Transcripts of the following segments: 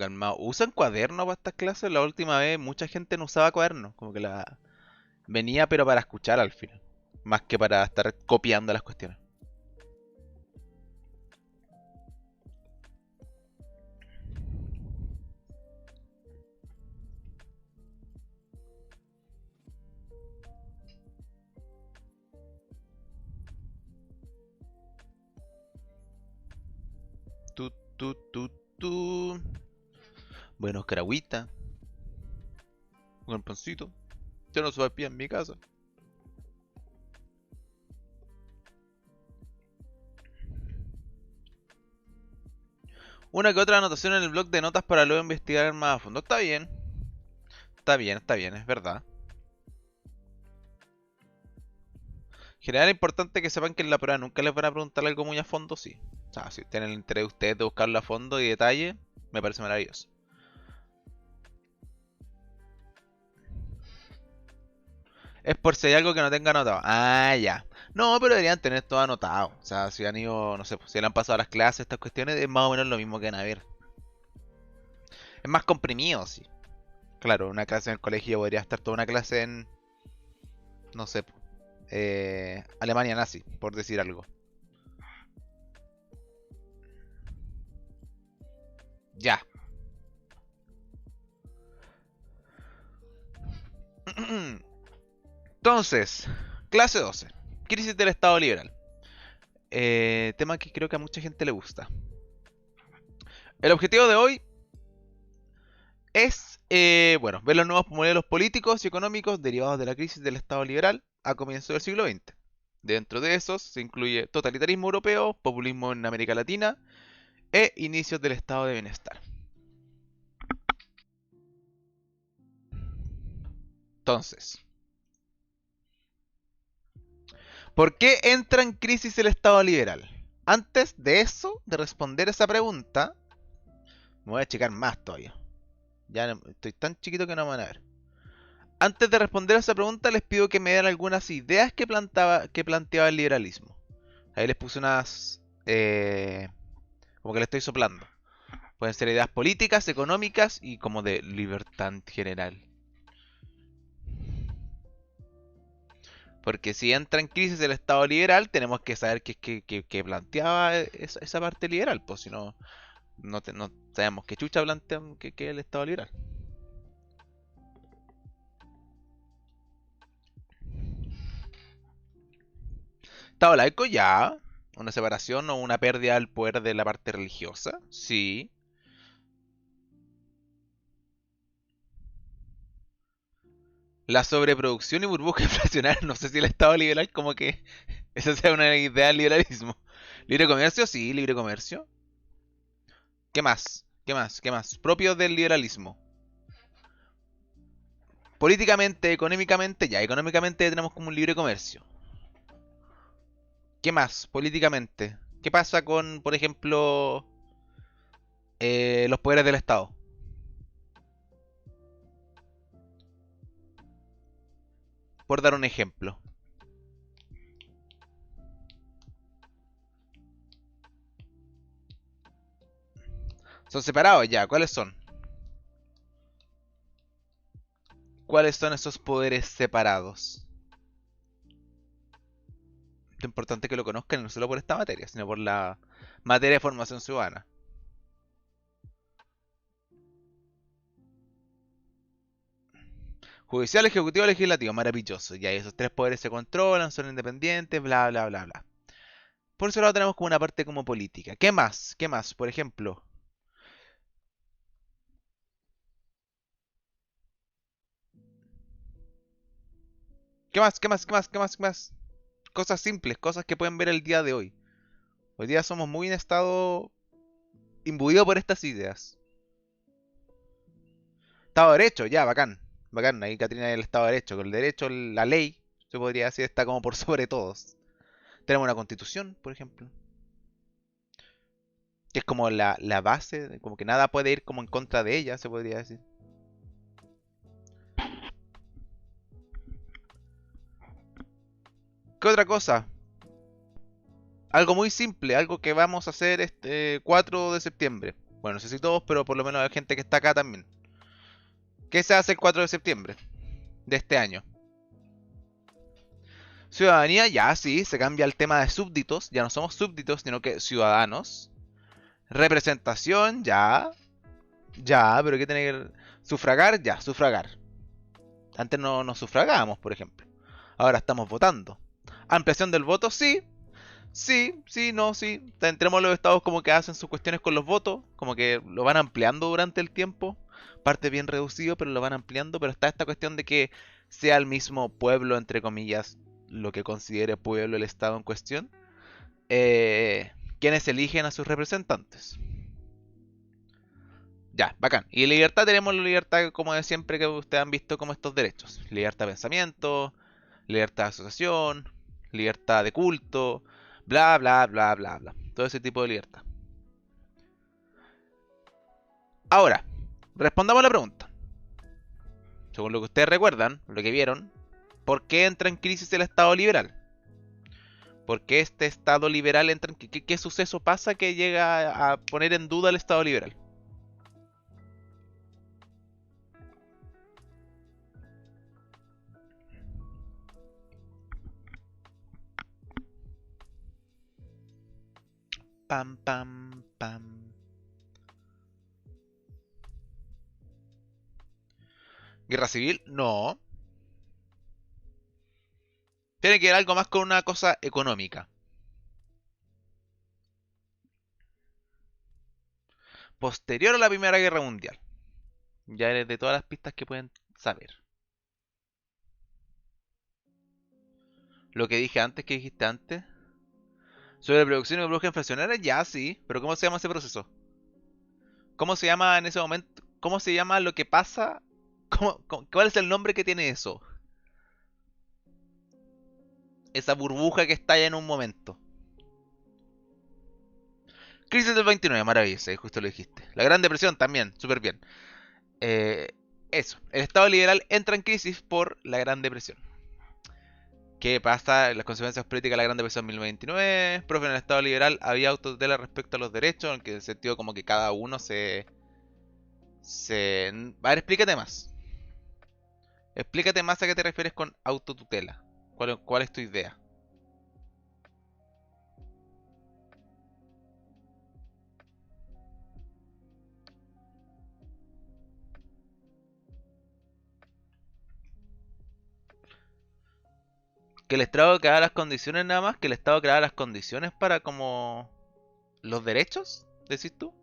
calmado. ¿Usan cuadernos para estas clases? La última vez mucha gente no usaba cuadernos. Como que la venía pero para escuchar al final. Más que para estar copiando las cuestiones. Tu, tu, tu, tu. Bueno, caragüita. Con el pancito. Yo no soy pie en mi casa. Una que otra anotación en el blog de notas para luego investigar más a fondo. Está bien. Está bien, está bien, es verdad. En general es importante que sepan que en la prueba nunca les van a preguntar algo muy a fondo, sí. O sea, si tienen el interés de ustedes de buscarlo a fondo y detalle, me parece maravilloso. Es por si hay algo que no tenga anotado. Ah, ya. No, pero deberían tener todo anotado. O sea, si han ido, no sé, pues, si le han pasado las clases, estas cuestiones, es más o menos lo mismo que van a ver. Es más comprimido, sí. Claro, una clase en el colegio podría estar toda una clase en, no sé, Alemania nazi, por decir algo. Ya. Entonces, clase 12. Crisis del Estado liberal. Tema que creo que a mucha gente le gusta. El objetivo de hoy es, bueno, ver los nuevos modelos políticos y económicos derivados de la crisis del Estado liberal a comienzos del siglo XX. Dentro de esos se incluye totalitarismo europeo, populismo en América Latina e inicios del estado de bienestar. Entonces, ¿por qué entra en crisis el Estado liberal? Antes de eso, de responder esa pregunta, me voy a checar más todavía. Ya estoy tan chiquito que no me van a ver. Antes de responder a esa pregunta, les pido que me den algunas ideas que planteaba el liberalismo. Ahí les puse unas... como que le estoy soplando. Pueden ser ideas políticas, económicas y como de libertad en general. Porque si entra en crisis el Estado liberal, tenemos que saber qué planteaba esa parte liberal. Pues si no, no sabemos qué chucha plantea que es el Estado liberal. Estado laico ya. Una separación o una pérdida del poder de la parte religiosa. Sí. La sobreproducción y burbuja inflacionaria. No sé si el Estado liberal como que esa sea una idea del liberalismo. Libre comercio, sí, libre comercio. ¿Qué más? ¿Qué más? ¿Qué más? Propio del liberalismo. Políticamente, económicamente, ya. Económicamente tenemos como un libre comercio. ¿Qué más? Políticamente. ¿Qué pasa con, por ejemplo, los poderes del Estado? Por dar un ejemplo. Son separados ya. ¿Cuáles son? ¿Cuáles son esos poderes separados? Es importante que lo conozcan no solo por esta materia, sino por la materia de formación ciudadana. Judicial, ejecutivo, legislativo, maravilloso. Ya esos tres poderes se controlan, son independientes, bla, bla, bla, bla. Por eso lado tenemos como una parte como política. ¿Qué más? ¿Qué más? Por ejemplo, ¿qué más? ¿Qué más? ¿Qué más? ¿Qué más? ¿Qué más? Cosas simples, cosas que pueden ver el día de hoy. Hoy día somos muy en estado imbuido por estas ideas. Estado de Derecho, ya, bacán. Bacán, ahí Catrina el Estado de Derecho. Con el derecho, la ley, se podría decir, está como por sobre todos. Tenemos una constitución, por ejemplo, que es como la base, como que nada puede ir como en contra de ella, se podría decir. ¿Qué otra cosa? Algo muy simple, algo que vamos a hacer este 4 de septiembre. Bueno, no sé si todos, pero por lo menos hay gente que está acá también. ¿Qué se hace el 4 de septiembre de este año? Ciudadanía, ya sí, se cambia el tema de súbditos, ya no somos súbditos, sino que ciudadanos. Representación, ya, ya, pero ¿qué tiene que sufragar? Ya, sufragar. Antes no sufragábamos, por ejemplo. Ahora estamos votando. Ampliación del voto, sí. Sí, sí, no, sí. Tenemos los estados como que hacen sus cuestiones con los votos, como que lo van ampliando durante el tiempo. Parte bien reducido, pero lo van ampliando. Pero está esta cuestión de que sea el mismo pueblo, entre comillas, lo que considere pueblo el estado en cuestión, quienes eligen a sus representantes. Ya, bacán. Y libertad tenemos la libertad como de siempre que ustedes han visto como estos derechos. Libertad de pensamiento, libertad de asociación, libertad de culto, bla, bla, bla, bla, bla. Todo ese tipo de libertad. Ahora, respondamos a la pregunta. Según lo que ustedes recuerdan, lo que vieron, ¿por qué entra en crisis el Estado liberal? ¿Por qué este Estado liberal entra en... ¿Qué suceso pasa que llega a poner en duda el Estado liberal? Pam, pam, pam. ¿Guerra civil? No. Tiene que ver algo más con una cosa económica. Posterior a la Primera Guerra Mundial. Ya eres de todas las pistas que pueden saber. Lo que dije antes, que dijiste antes. Sobre producción y burbuja inflacionaria, ya sí. Pero ¿cómo se llama ese proceso? ¿Cómo se llama en ese momento? ¿Cómo se llama lo que pasa? ¿Cuál es el nombre que tiene eso? Esa burbuja que estalla en un momento. Crisis del 29, maravillosa, justo lo dijiste. La Gran Depresión también, súper bien. Eh, eso, el Estado liberal entra en crisis por la Gran Depresión. ¿Qué pasa? Las consecuencias políticas de la Gran Depresión 1929. Profe, en el Estado liberal había autotutela respecto a los derechos, en el sentido como que cada uno se... A ver, explícate más. Explícate más a qué te refieres con autotutela. ¿Cuál es tu idea? Que el Estado creara las condiciones nada más, que el Estado creara las condiciones para como los derechos, decís tú.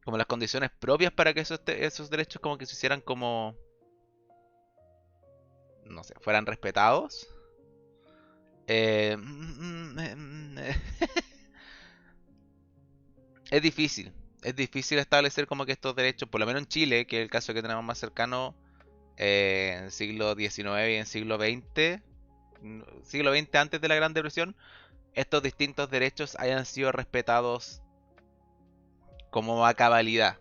Como las condiciones propias para que esos derechos como que se hicieran como, no sé, fueran respetados. Eh, es difícil. Es difícil establecer como que estos derechos, por lo menos en Chile, que es el caso que tenemos más cercano, en siglo XIX y en siglo XX, siglo XX antes de la Gran Depresión, estos distintos derechos hayan sido respetados como a cabalidad.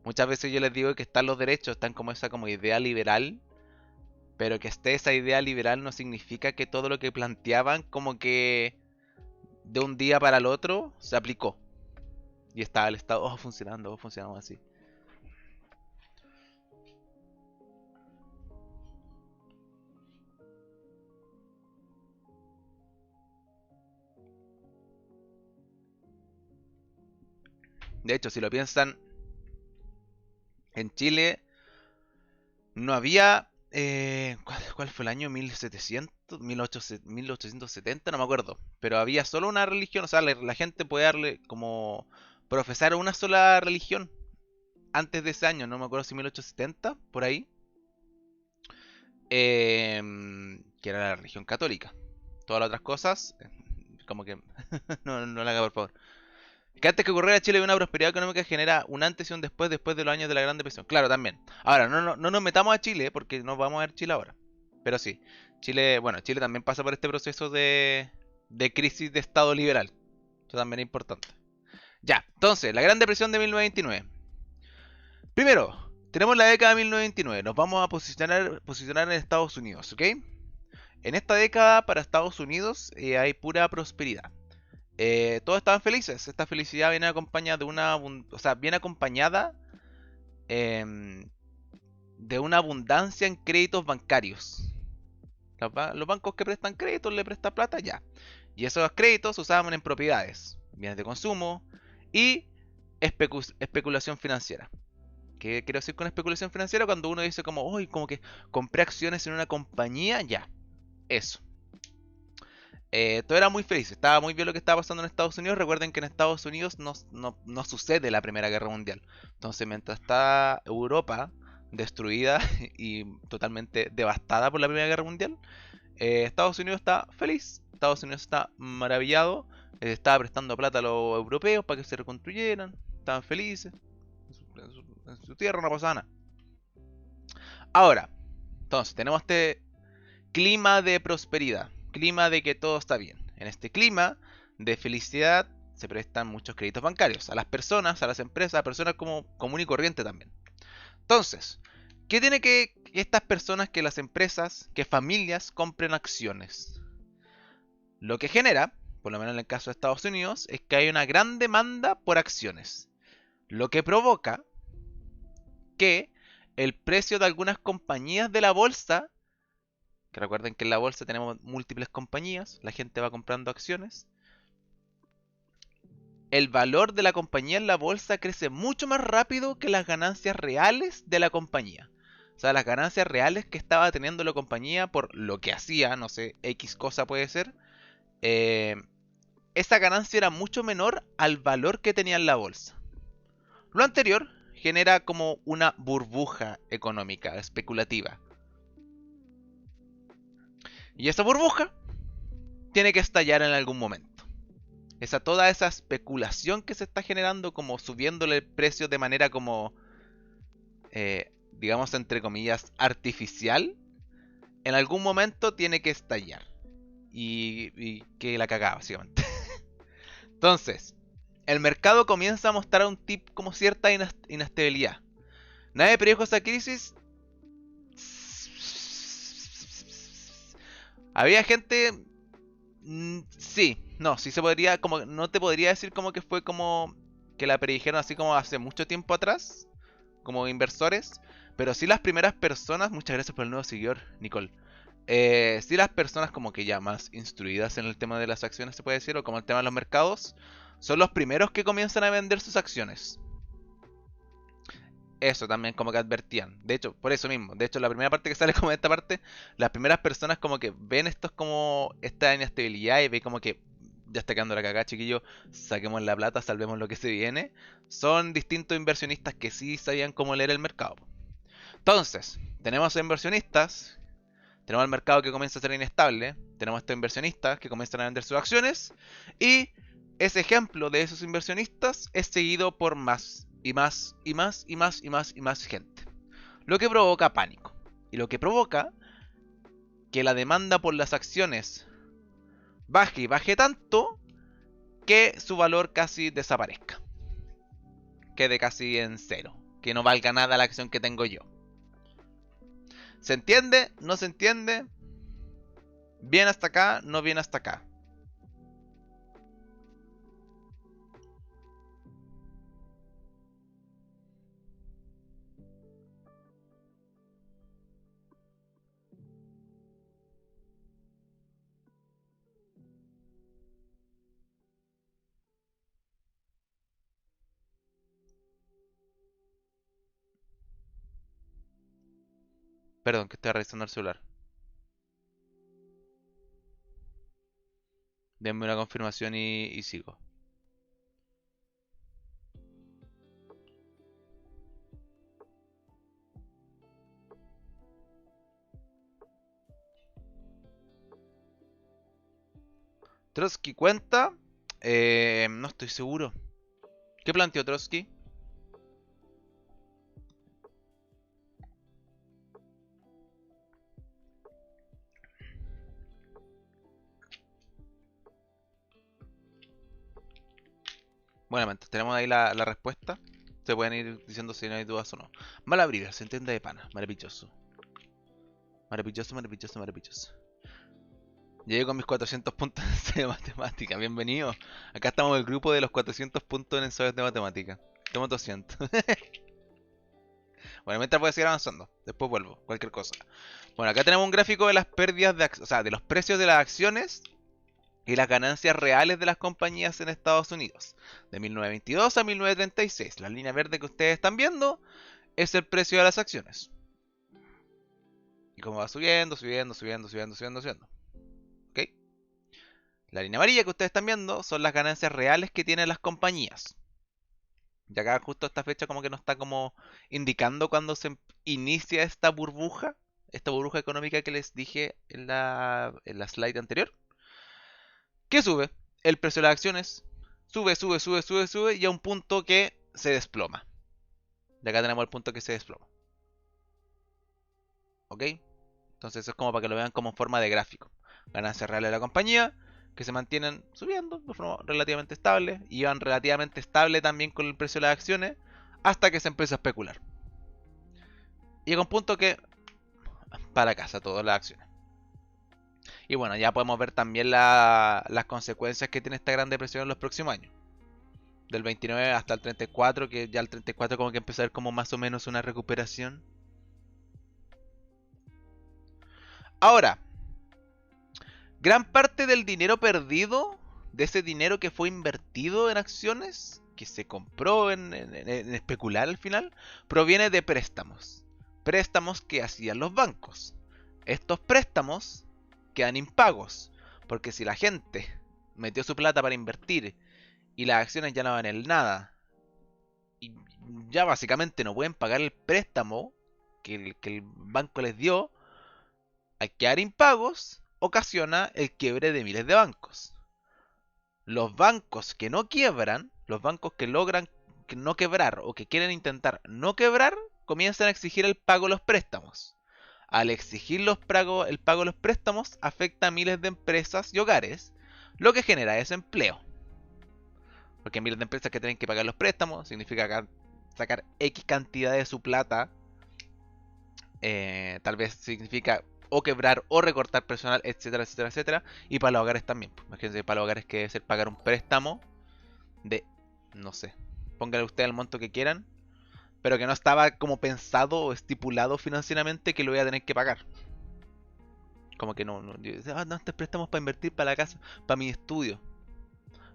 Muchas veces yo les digo que están los derechos, están como esa como idea liberal, pero que esté esa idea liberal no significa que todo lo que planteaban como que de un día para el otro se aplicó. Y estaba el Estado funcionando, funcionando así. De hecho, si lo piensan, en Chile no había... ¿cuál fue el año? 1700, 1870, no me acuerdo. Pero había solo una religión, o sea, la gente podía darle como profesar una sola religión antes de ese año, no me acuerdo si 1870, por ahí. Que era la religión católica. Todas las otras cosas, como que no la haga por favor. Que antes que ocurriera Chile había una prosperidad económica que genera un antes y un después de los años de la Gran Depresión. Claro, también. Ahora, no nos metamos a Chile, porque no vamos a ver Chile ahora. Pero sí, Chile, bueno, Chile también pasa por este proceso de crisis de Estado liberal. Eso también es importante. Ya, entonces, la Gran Depresión de 1929. Primero, tenemos la década de 1929. Nos vamos a posicionar en Estados Unidos, ¿ok? En esta década para Estados Unidos hay pura prosperidad. todos estaban felices. Esta felicidad viene acompañada de o sea, viene acompañada em, de una abundancia en créditos bancarios. Los bancos que prestan créditos le prestan plata ya. Y esos créditos se usaban en propiedades, bienes de consumo y especulación financiera. ¿Qué quiero decir con especulación financiera? Cuando uno dice como, uy, como que compré acciones en una compañía, ya, eso. Todo era muy feliz, estaba muy bien lo que estaba pasando en Estados Unidos. Recuerden que en Estados Unidos no sucede la Primera Guerra Mundial. Entonces, mientras está Europa destruida y totalmente devastada por la Primera Guerra Mundial, Estados Unidos está feliz, Estados Unidos está maravillado, estaba prestando plata a los europeos para que se reconstruyeran, estaban felices, en su tierra no pasaba nada. Ahora, entonces, tenemos este clima de prosperidad, clima de que todo está bien. En este clima de felicidad se prestan muchos créditos bancarios a las personas, a las empresas, a personas como común y corriente también. Entonces, ¿qué tiene que estas personas, que las empresas, que familias compren acciones? Lo que genera, por lo menos en el caso de Estados Unidos, es que hay una gran demanda por acciones. Lo que provoca que el precio de algunas compañías de la bolsa, que recuerden que en la bolsa tenemos múltiples compañías, la gente va comprando acciones, el valor de la compañía en la bolsa crece mucho más rápido que las ganancias reales de la compañía. O sea, las ganancias reales que estaba teniendo la compañía por lo que hacía, no sé, X cosa puede ser, eh, esa ganancia era mucho menor al valor que tenía en la bolsa. Lo anterior genera como una burbuja económica, especulativa. Y esa burbuja tiene que estallar en algún momento. Toda esa especulación que se está generando, como subiéndole el precio de manera como, digamos, entre comillas, artificial, en algún momento tiene que estallar. Y que la cagaba, básicamente. Entonces, el mercado comienza a mostrar un tip como cierta inestabilidad. Nadie predijo esa crisis. Había gente. Sí, no, sí se podría. Como no te podría decir como que fue como que la predijeron así como hace mucho tiempo atrás, como inversores. Pero sí las primeras personas. Muchas gracias por el nuevo seguidor, Nicole. Sí las personas como que ya más instruidas en el tema de las acciones, se puede decir, o como el tema de los mercados, son los primeros que comienzan a vender sus acciones. Eso también como que advertían. De hecho, por eso mismo. De hecho, la primera parte que sale como de esta parte, las primeras personas como que ven esto como esta inestabilidad y ven como que ya está quedando la cagada, chiquillos, saquemos la plata, salvemos lo que se viene. Son distintos inversionistas que sí sabían cómo leer el mercado. Entonces, tenemos inversionistas, tenemos el mercado que comienza a ser inestable, tenemos estos inversionistas que comienzan a vender sus acciones y ese ejemplo de esos inversionistas es seguido por más y más y más y más y más y más gente. Lo que provoca pánico y lo que provoca que la demanda por las acciones baje y baje tanto que su valor casi desaparezca. Quede casi en cero. Que no valga nada la acción que tengo yo. ¿Se entiende? ¿No se entiende? ¿Bien hasta acá? ¿No bien hasta acá? Perdón, que estoy revisando el celular. Denme una confirmación y sigo. Trotsky cuenta. No estoy seguro. ¿Qué planteó Trotsky? Bueno, mientras tenemos ahí la respuesta, se pueden ir diciendo si no hay dudas o no. Malabrida, se entiende de pana. Maravilloso. Maravilloso, maravilloso, maravilloso. Llegué con mis 400 puntos en ensayo de matemática. Bienvenido. Acá estamos en el grupo de los 400 puntos en ensayos de matemática. Tengo 200. Bueno, mientras voy a seguir avanzando. Después vuelvo. Cualquier cosa. Bueno, acá tenemos un gráfico de las pérdidas o sea, de los precios de las acciones y las ganancias reales de las compañías en Estados Unidos. De 1922 a 1936. La línea verde que ustedes están viendo es el precio de las acciones. Y como va subiendo, subiendo, subiendo, subiendo, subiendo, subiendo. ¿Ok? La línea amarilla que ustedes están viendo son las ganancias reales que tienen las compañías. Y acá justo esta fecha como que nos está como indicando cuando se inicia esta burbuja económica que les dije en la slide anterior. ¿Qué sube? El precio de las acciones sube, sube, sube, sube, sube y a un punto que se desploma. Y acá tenemos el punto que se desploma. ¿Ok? Entonces es como para que lo vean como forma de gráfico. Ganancias reales de la compañía que se mantienen subiendo de forma relativamente estable y van relativamente estable también con el precio de las acciones hasta que se empieza a especular. Y llega un punto que para casa todas las acciones. Y bueno, ya podemos ver también las consecuencias que tiene esta gran depresión en los próximos años. Del 29 hasta el 34, que ya el 34 como que empezó a ver como más o menos una recuperación. Ahora, gran parte del dinero perdido, de ese dinero que fue invertido en acciones, que se compró en especular al final, proviene de préstamos. Préstamos que hacían los bancos. Estos préstamos quedan impagos, porque si la gente metió su plata para invertir y las acciones ya no van en nada, y ya básicamente no pueden pagar el préstamo que el banco les dio, al quedar impagos, ocasiona el quiebre de miles de bancos. Los bancos que no quiebran, los bancos que logran no quebrar o que quieren intentar no quebrar, comienzan a exigir el pago de los préstamos. Al exigir el pago de los préstamos, afecta a miles de empresas y hogares, lo que genera desempleo. Porque miles de empresas que tienen que pagar los préstamos significa sacar X cantidad de su plata. Tal vez significa o quebrar o recortar personal, etcétera, etcétera, etcétera. Y para los hogares también. Imagínense, para los hogares que debe ser pagar un préstamo de, no sé, póngale usted el monto que quieran, pero que no estaba como pensado o estipulado financieramente que lo voy a tener que pagar. Como que no, no, este préstamos para invertir para la casa, para mi estudio.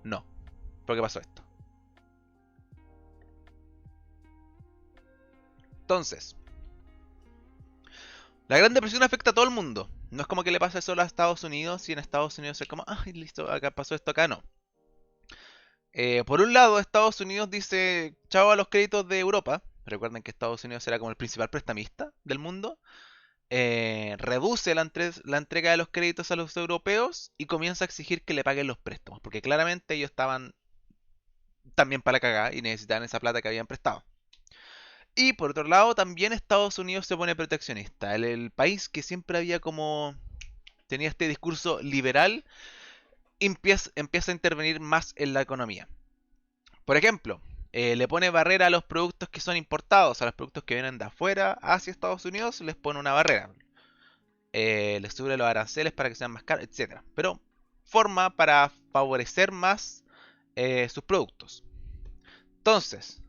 No, porque pasó esto. Entonces, la Gran Depresión afecta a todo el mundo. No es como que le pase solo a Estados Unidos y en Estados Unidos es como, ay, listo, acá pasó esto, acá no. Por un lado, Estados Unidos dice chao a los créditos de Europa. Recuerden que Estados Unidos era como el principal prestamista del mundo. Reduce la entrega de los créditos a los europeos y comienza a exigir que le paguen los préstamos. Porque claramente ellos estaban también para cagar y necesitaban esa plata que habían prestado. Y por otro lado, también Estados Unidos se pone proteccionista. El país que siempre había como tenía este discurso liberal empieza a intervenir más en la economía. Por ejemplo, le pone barrera a los productos que son importados, a los productos que vienen de afuera hacia Estados Unidos, les pone una barrera. Les sube los aranceles para que sean más caros, etc. Pero forma para favorecer más sus productos. Entonces,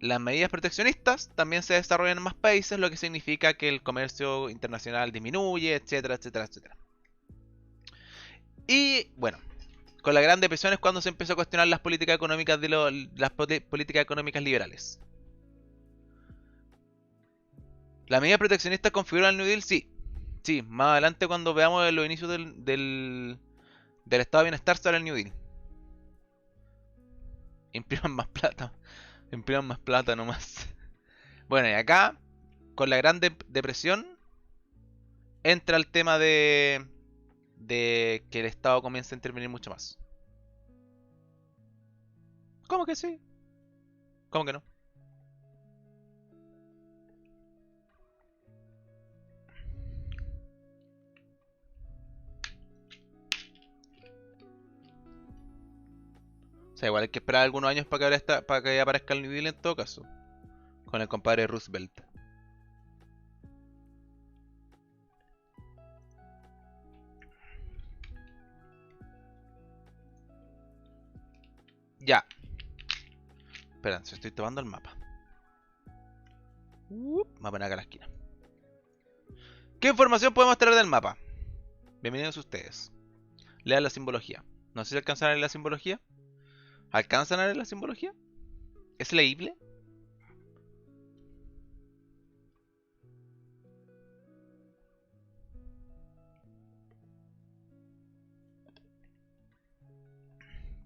las medidas proteccionistas también se desarrollan en más países, lo que significa que el comercio internacional disminuye, etcétera, etcétera, etcétera. Y bueno, con la Gran Depresión es cuando se empezó a cuestionar las políticas económicas políticas económicas liberales. ¿Las medidas proteccionistas configuran el New Deal? Sí. Sí, más adelante cuando veamos los inicios del estado de bienestar sale el New Deal. Impriman más plata. Impriman más plata nomás. Bueno, y acá, con la Gran Depresión, entra el tema de que el Estado comienza a intervenir mucho más. ¿Cómo que sí? ¿Cómo que no? O sea, igual hay que esperar algunos años para que aparezca el New Deal en todo caso. Con el compadre Roosevelt. Ya. Espera, estoy tomando el mapa. Mapa en acá a la esquina. ¿Qué información podemos traer del mapa? Bienvenidos ustedes. Lean la simbología. No sé si alcanzan a leer la simbología. ¿Alcanzan a leer la simbología? ¿Es leíble?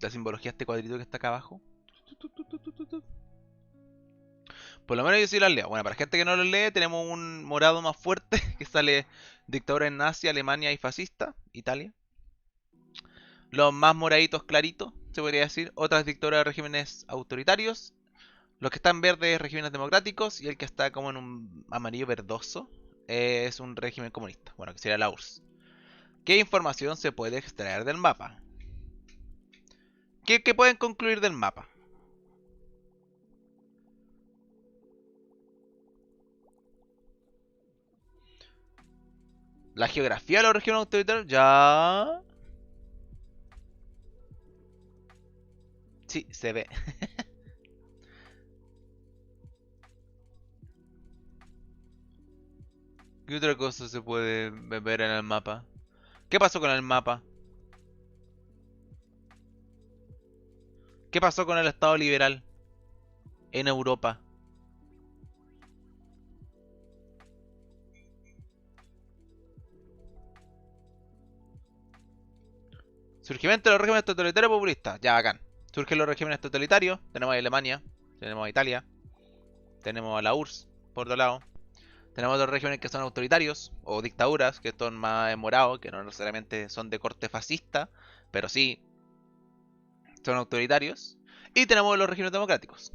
La simbología de este cuadrito que está acá abajo. Por lo menos yo sí las leo. Bueno, para gente que no lo lee, tenemos un morado más fuerte que sale dictadura en Asia, Alemania y fascista, Italia. Los más moraditos claritos, se podría decir, otras dictaduras de regímenes autoritarios. Los que están verdes, regímenes democráticos. Y el que está como en un amarillo verdoso es un régimen comunista. Bueno, que sería la URSS. ¿Qué información se puede extraer del mapa? ¿Qué pueden concluir del mapa? La geografía de los regímenes autoritarios, ya. Sí, se ve. ¿Qué otra cosa se puede ver en el mapa? ¿Qué pasó con el mapa? ¿Qué pasó con el Estado liberal en Europa? Surgimiento de los regímenes totalitarios populistas. Ya, bacán. Surgen los regímenes totalitarios. Tenemos a Alemania, tenemos a Italia, tenemos a la URSS, por otro lado. Tenemos otros regímenes que son autoritarios o dictaduras, que son más morados, que no necesariamente son de corte fascista, pero sí son autoritarios. Y tenemos los regímenes democráticos,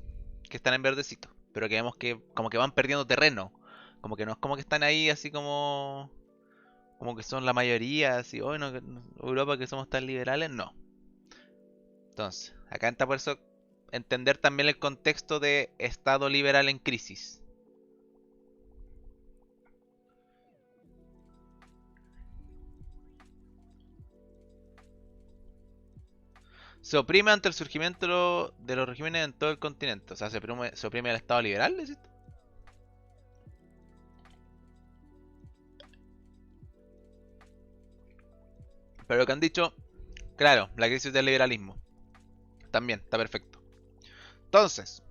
que están en verdecito, pero que vemos que como que van perdiendo terreno. Como que no es como que están ahí así como que son la mayoría, así, hoy no, Europa que somos tan liberales, no. Entonces, acá está por eso entender también el contexto de Estado liberal en crisis. Se oprime ante el surgimiento de los regímenes en todo el continente. O sea, se oprime el Estado liberal, ¿decís? Pero lo que han dicho, claro, la crisis del liberalismo. También, está perfecto. Entonces,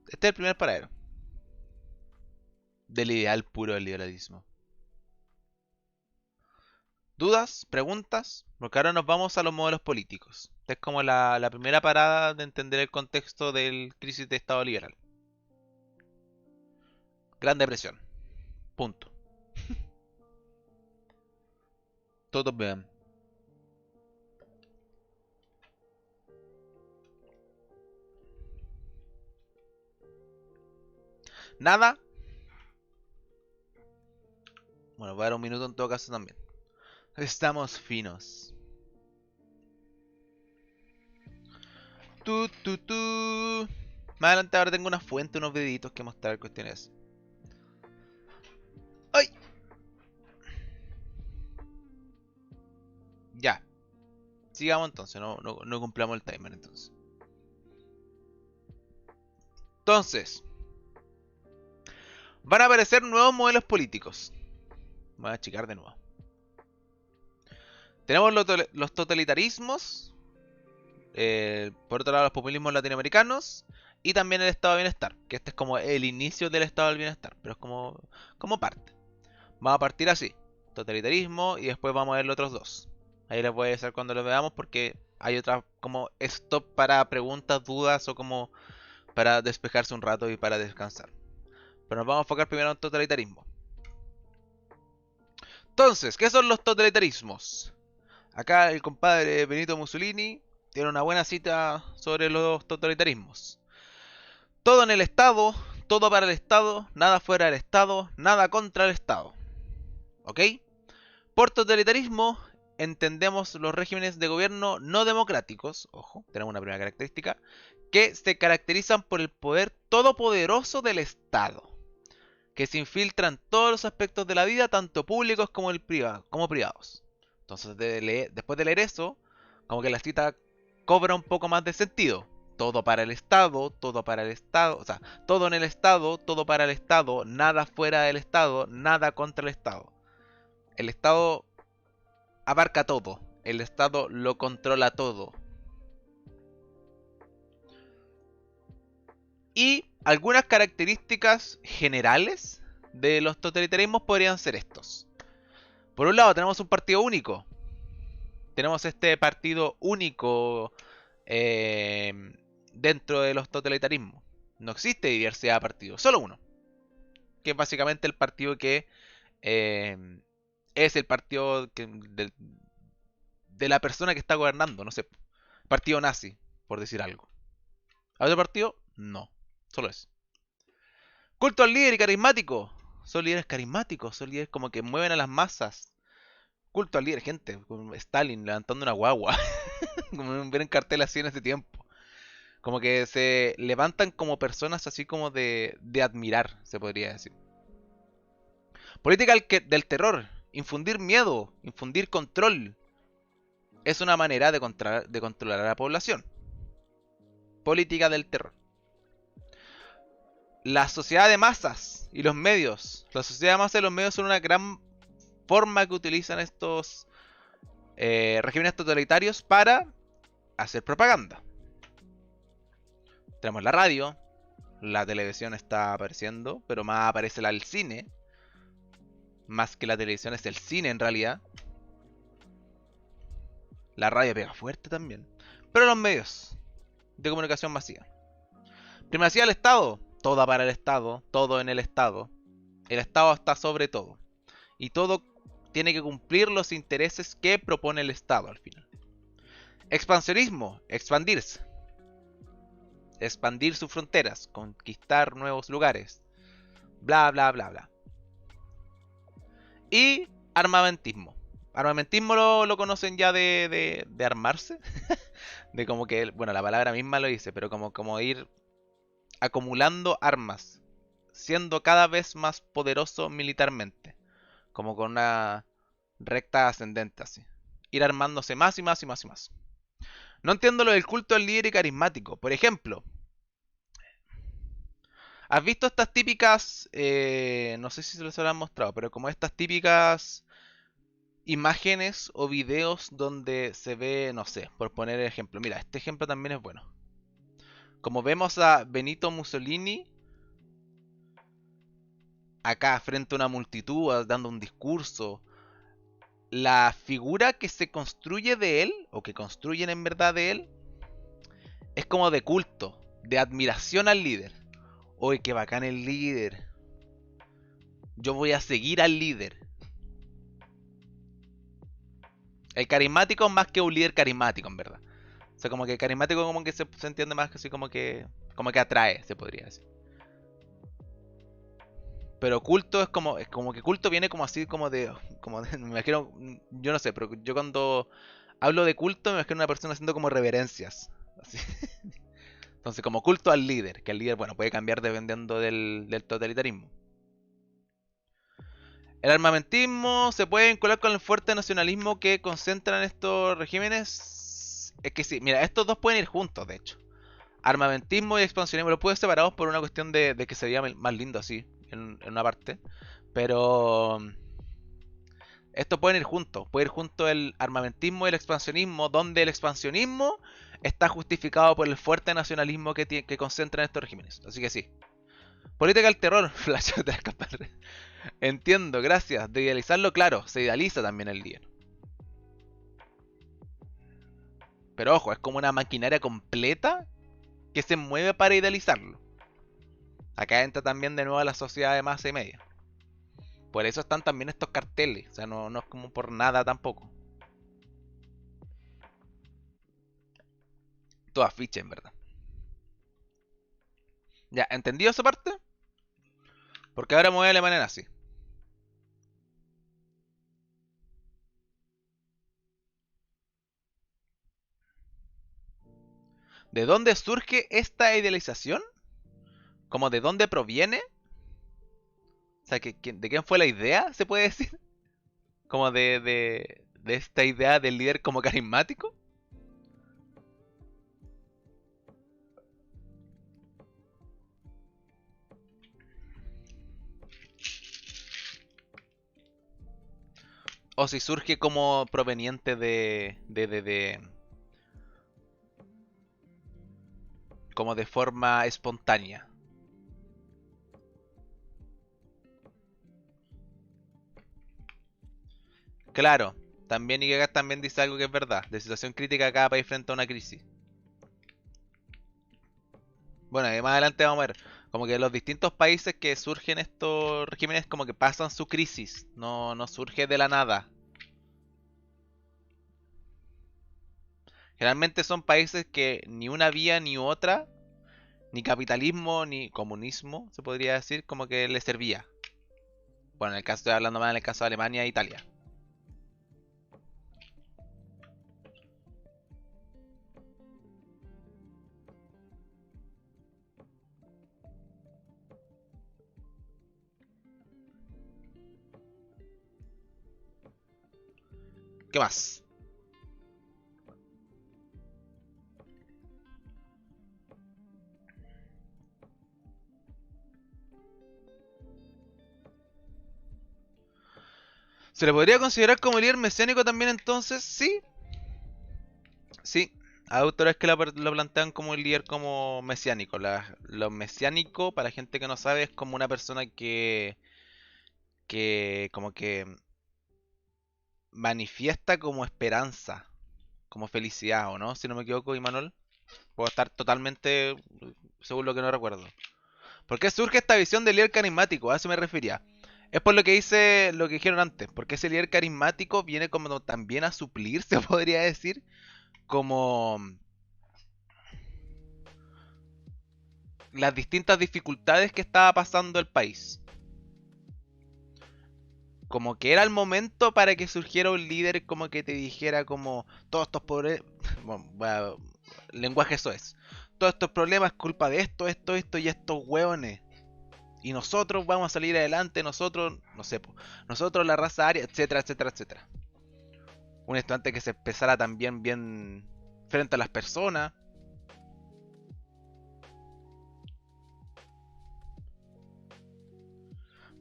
este es el primer paradero del ideal puro del liberalismo. ¿Dudas? ¿Preguntas? Porque ahora nos vamos a los modelos políticos. Esta es como la primera parada de entender el contexto del crisis de Estado liberal. Gran Depresión. Punto. Todos vean. Nada. Bueno, voy a dar un minuto en todo caso también. Estamos finos. Tu. Más adelante ahora tengo una fuente, unos videitos que mostrar cuestiones. ¡Ay! Ya. Sigamos entonces, no cumplamos el timer entonces. Entonces, van a aparecer nuevos modelos políticos. Voy a achicar de nuevo. Tenemos los totalitarismos. Por otro lado, los populismos latinoamericanos. Y también el estado de bienestar. Que este es como el inicio del estado del bienestar. Pero es como parte. Vamos a partir así. Totalitarismo y después vamos a ver los otros dos. Ahí les voy a decir cuando los veamos porque hay otra como stop para preguntas, dudas o como para despejarse un rato y para descansar. Pero nos vamos a enfocar primero en totalitarismo. Entonces, ¿qué son los totalitarismos? Acá el compadre Benito Mussolini tiene una buena cita sobre los totalitarismos. Todo en el Estado, todo para el Estado, nada fuera del Estado, nada contra el Estado. ¿Ok? Por totalitarismo entendemos los regímenes de gobierno no democráticos, ojo, tenemos una primera característica, que se caracterizan por el poder todopoderoso del Estado, que se infiltra en todos los aspectos de la vida, tanto públicos como privados. Entonces, después de leer eso, Como que la cita cobra un poco más de sentido. Todo para el Estado, todo para el Estado, o sea, todo en el Estado, todo para el Estado, nada fuera del Estado, nada contra el Estado. El Estado abarca todo, el Estado lo controla todo. Y algunas características generales de los totalitarismos podrían ser estos. Por un lado tenemos un partido único. Tenemos este partido único eh, dentro de los totalitarismos. No existe diversidad de partidos, solo uno. Que es básicamente el partido que eh, es el partido de la persona que está gobernando, no sé. Partido nazi, por decir algo. ¿A otro partido? No. Solo es. Culto al líder y carismático. Son líderes carismáticos, son líderes como que mueven a las masas. Culto al líder, gente. Como Stalin levantando una guagua. Como ver en cartel así en ese tiempo. Como que se levantan como personas así como de admirar, se podría decir. Política del terror. Infundir miedo, infundir control. Es una manera de controlar a la población. Política del terror. La sociedad de masas y los medios. La sociedad de masas y los medios son una gran forma que utilizan estos regímenes totalitarios para hacer propaganda. Tenemos la radio, la televisión está apareciendo, pero más aparece el cine. Más que la televisión es el cine en realidad. La radio pega fuerte también. Pero los medios de comunicación masiva. Primacía del Estado. Toda para el Estado, todo en el Estado. El Estado está sobre todo. Y todo tiene que cumplir los intereses que propone el Estado al final. Expansionismo, expandirse. Expandir sus fronteras, conquistar nuevos lugares. Bla, bla, bla, bla. Y armamentismo. Armamentismo lo conocen ya de armarse. De como que, bueno, la palabra misma lo dice, pero como ir acumulando armas. Siendo cada vez más poderoso militarmente. Como con una recta ascendente así. Ir armándose más y más y más y más. No entiendo lo del culto al líder y carismático. Por ejemplo, ¿has visto estas típicas, no sé si se los habrán mostrado, pero como estas típicas imágenes o videos donde se ve, no sé, por poner el ejemplo. Mira, este ejemplo también es bueno. Como vemos a Benito Mussolini acá frente a una multitud dando un discurso, la figura que se construye de él, o que construyen en verdad de él, es como de culto, de admiración al líder. Oye, qué bacán el líder. Yo voy a seguir al líder. El carismático más que un líder carismático, en verdad. O sea, como que carismático como que se entiende más así como que atrae, se podría decir. Pero culto es como que culto viene como así me imagino, yo no sé, pero yo cuando hablo de culto me imagino una persona haciendo como reverencias. Así. Entonces, como culto al líder, que el líder, bueno, puede cambiar dependiendo del totalitarismo. El armamentismo se puede vincular con el fuerte nacionalismo que concentran estos regímenes. Es que sí, mira, estos dos pueden ir juntos, de hecho. Armamentismo y expansionismo los puedo separados por una cuestión de que se veía más lindo así, en una parte. Pero estos pueden ir juntos. Puede ir junto el armamentismo y el expansionismo, donde el expansionismo está justificado por el fuerte nacionalismo que concentran estos regímenes. Así que sí. Política del terror, Flash de escapar. Entiendo, gracias. De idealizarlo, claro, se idealiza también el líder. Pero ojo, es como una maquinaria completa que se mueve para idealizarlo. Acá entra también de nuevo la sociedad de masa y media. Por eso están también estos carteles. O sea, no es como por nada tampoco. Todo afiche, en verdad. Ya, ¿entendido esa parte? Porque ahora me voy a Alemania nazi. ¿De dónde surge esta idealización? ¿Como de dónde proviene? O sea, ¿de quién fue la idea? ¿Se puede decir? Como de esta idea del líder como carismático. O si surge como proveniente como de forma espontánea. Claro, también Igegas también dice algo que es verdad. De situación crítica cada país frente a una crisis. Bueno, y más adelante vamos a ver. Como que los distintos países que surgen estos regímenes como que pasan su crisis. No, no surge de la nada. Generalmente son países que ni una vía ni otra, ni capitalismo ni comunismo, se podría decir, como que les servía. Bueno, en el caso estoy hablando más en el caso de Alemania e Italia. ¿Qué más? ¿Se le podría considerar como líder mesiánico también entonces? Sí, sí. Hay autores que lo plantean como un líder como mesiánico. Lo mesiánico, para gente que no sabe, es como una persona que como que manifiesta como esperanza, como felicidad, ¿o no? Si no me equivoco, Imanol. Puedo estar totalmente según lo que no recuerdo. ¿Por qué surge esta visión del líder carismático? A eso me refería. Es por lo que hice, lo que dijeron antes, porque ese líder carismático viene como también a suplir, se podría decir, como las distintas dificultades que estaba pasando el país. Como que era el momento para que surgiera un líder como que te dijera como todos estos pobres, bueno, lenguaje eso es. Todos estos problemas es culpa de esto y estos hueones. Y nosotros vamos a salir adelante, nosotros, no sé, nosotros la raza aria, etcétera, etcétera, etcétera. Un estudiante que se expresara también bien frente a las personas.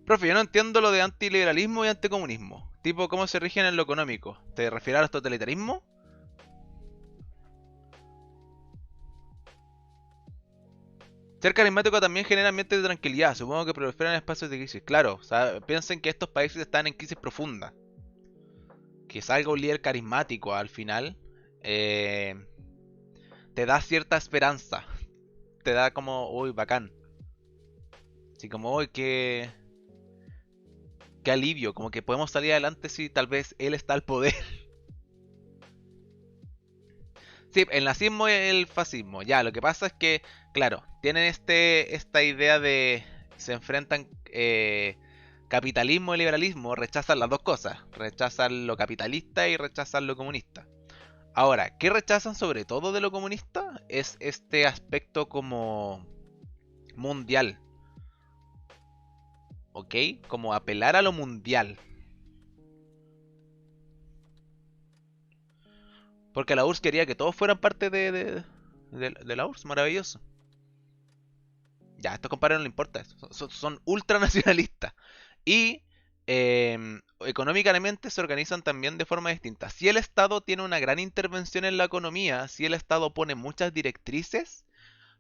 Profe, yo no entiendo lo de antiliberalismo y anticomunismo. Tipo, ¿cómo se rigen en lo económico? ¿Te refieres a los totalitarismos? Ser carismático también genera ambientes de tranquilidad. Supongo que proliferan espacios de crisis. Claro, o sea, piensen que estos países están en crisis profunda. Que salga un líder carismático al final eh, te da cierta esperanza. Te da como, uy, bacán. Así como, uy, qué alivio. Como que podemos salir adelante si tal vez él está al poder. Sí, el nazismo y el fascismo. Ya, lo que pasa es que, claro, tienen esta idea de se enfrentan capitalismo y liberalismo, rechazan las dos cosas, rechazan lo capitalista y rechazan lo comunista. Ahora, ¿qué rechazan sobre todo de lo comunista? Es este aspecto como mundial, ¿ok? Como apelar a lo mundial. Porque la URSS quería que todos fueran parte de la URSS, maravilloso. Ya, a estos compadres no les importa, son ultranacionalistas. Y económicamente se organizan también de forma distinta. Si el Estado tiene una gran intervención en la economía, si el Estado pone muchas directrices,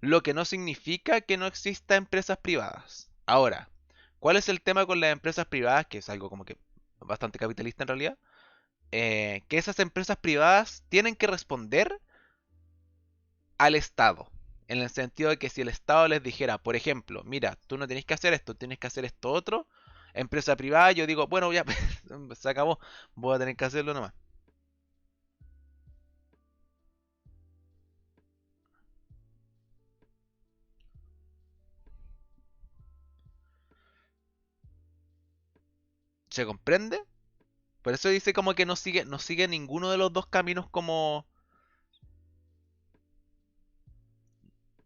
lo que no significa que no exista empresas privadas. Ahora, ¿cuál es el tema con las empresas privadas? Que es algo como que bastante capitalista en realidad. Que esas empresas privadas tienen que responder al Estado. En el sentido de que si el Estado les dijera, por ejemplo, mira, tú no tenés que hacer esto, tienes que hacer esto otro, empresa privada, yo digo, bueno, ya, se acabó, voy a tener que hacerlo nomás. ¿Se comprende? Por eso dice como que no sigue ninguno de los dos caminos como,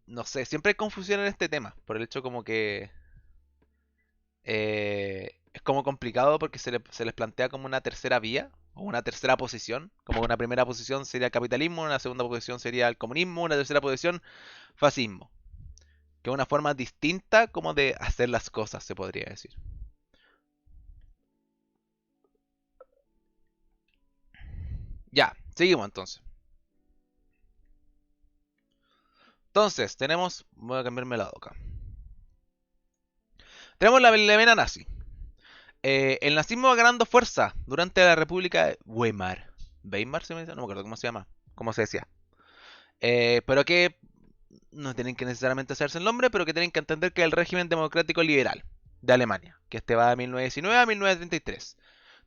no sé, siempre hay confusión en este tema, por el hecho como que es como complicado porque se les plantea como una tercera vía o una tercera posición, como una primera posición sería el capitalismo, una segunda posición sería el comunismo, una tercera posición fascismo, que es una forma distinta como de hacer las cosas, se podría decir. Ya, seguimos entonces. Entonces, tenemos... Voy a cambiarme la acá. Tenemos la Alemania nazi. El nazismo va ganando fuerza durante la República de Weimar. ¿Weimar se me dice? No me acuerdo cómo se llama. ¿Cómo se decía? Pero que no tienen que necesariamente hacerse el nombre, pero que tienen que entender que es el régimen democrático liberal de Alemania, que este va de 1919 a 1933.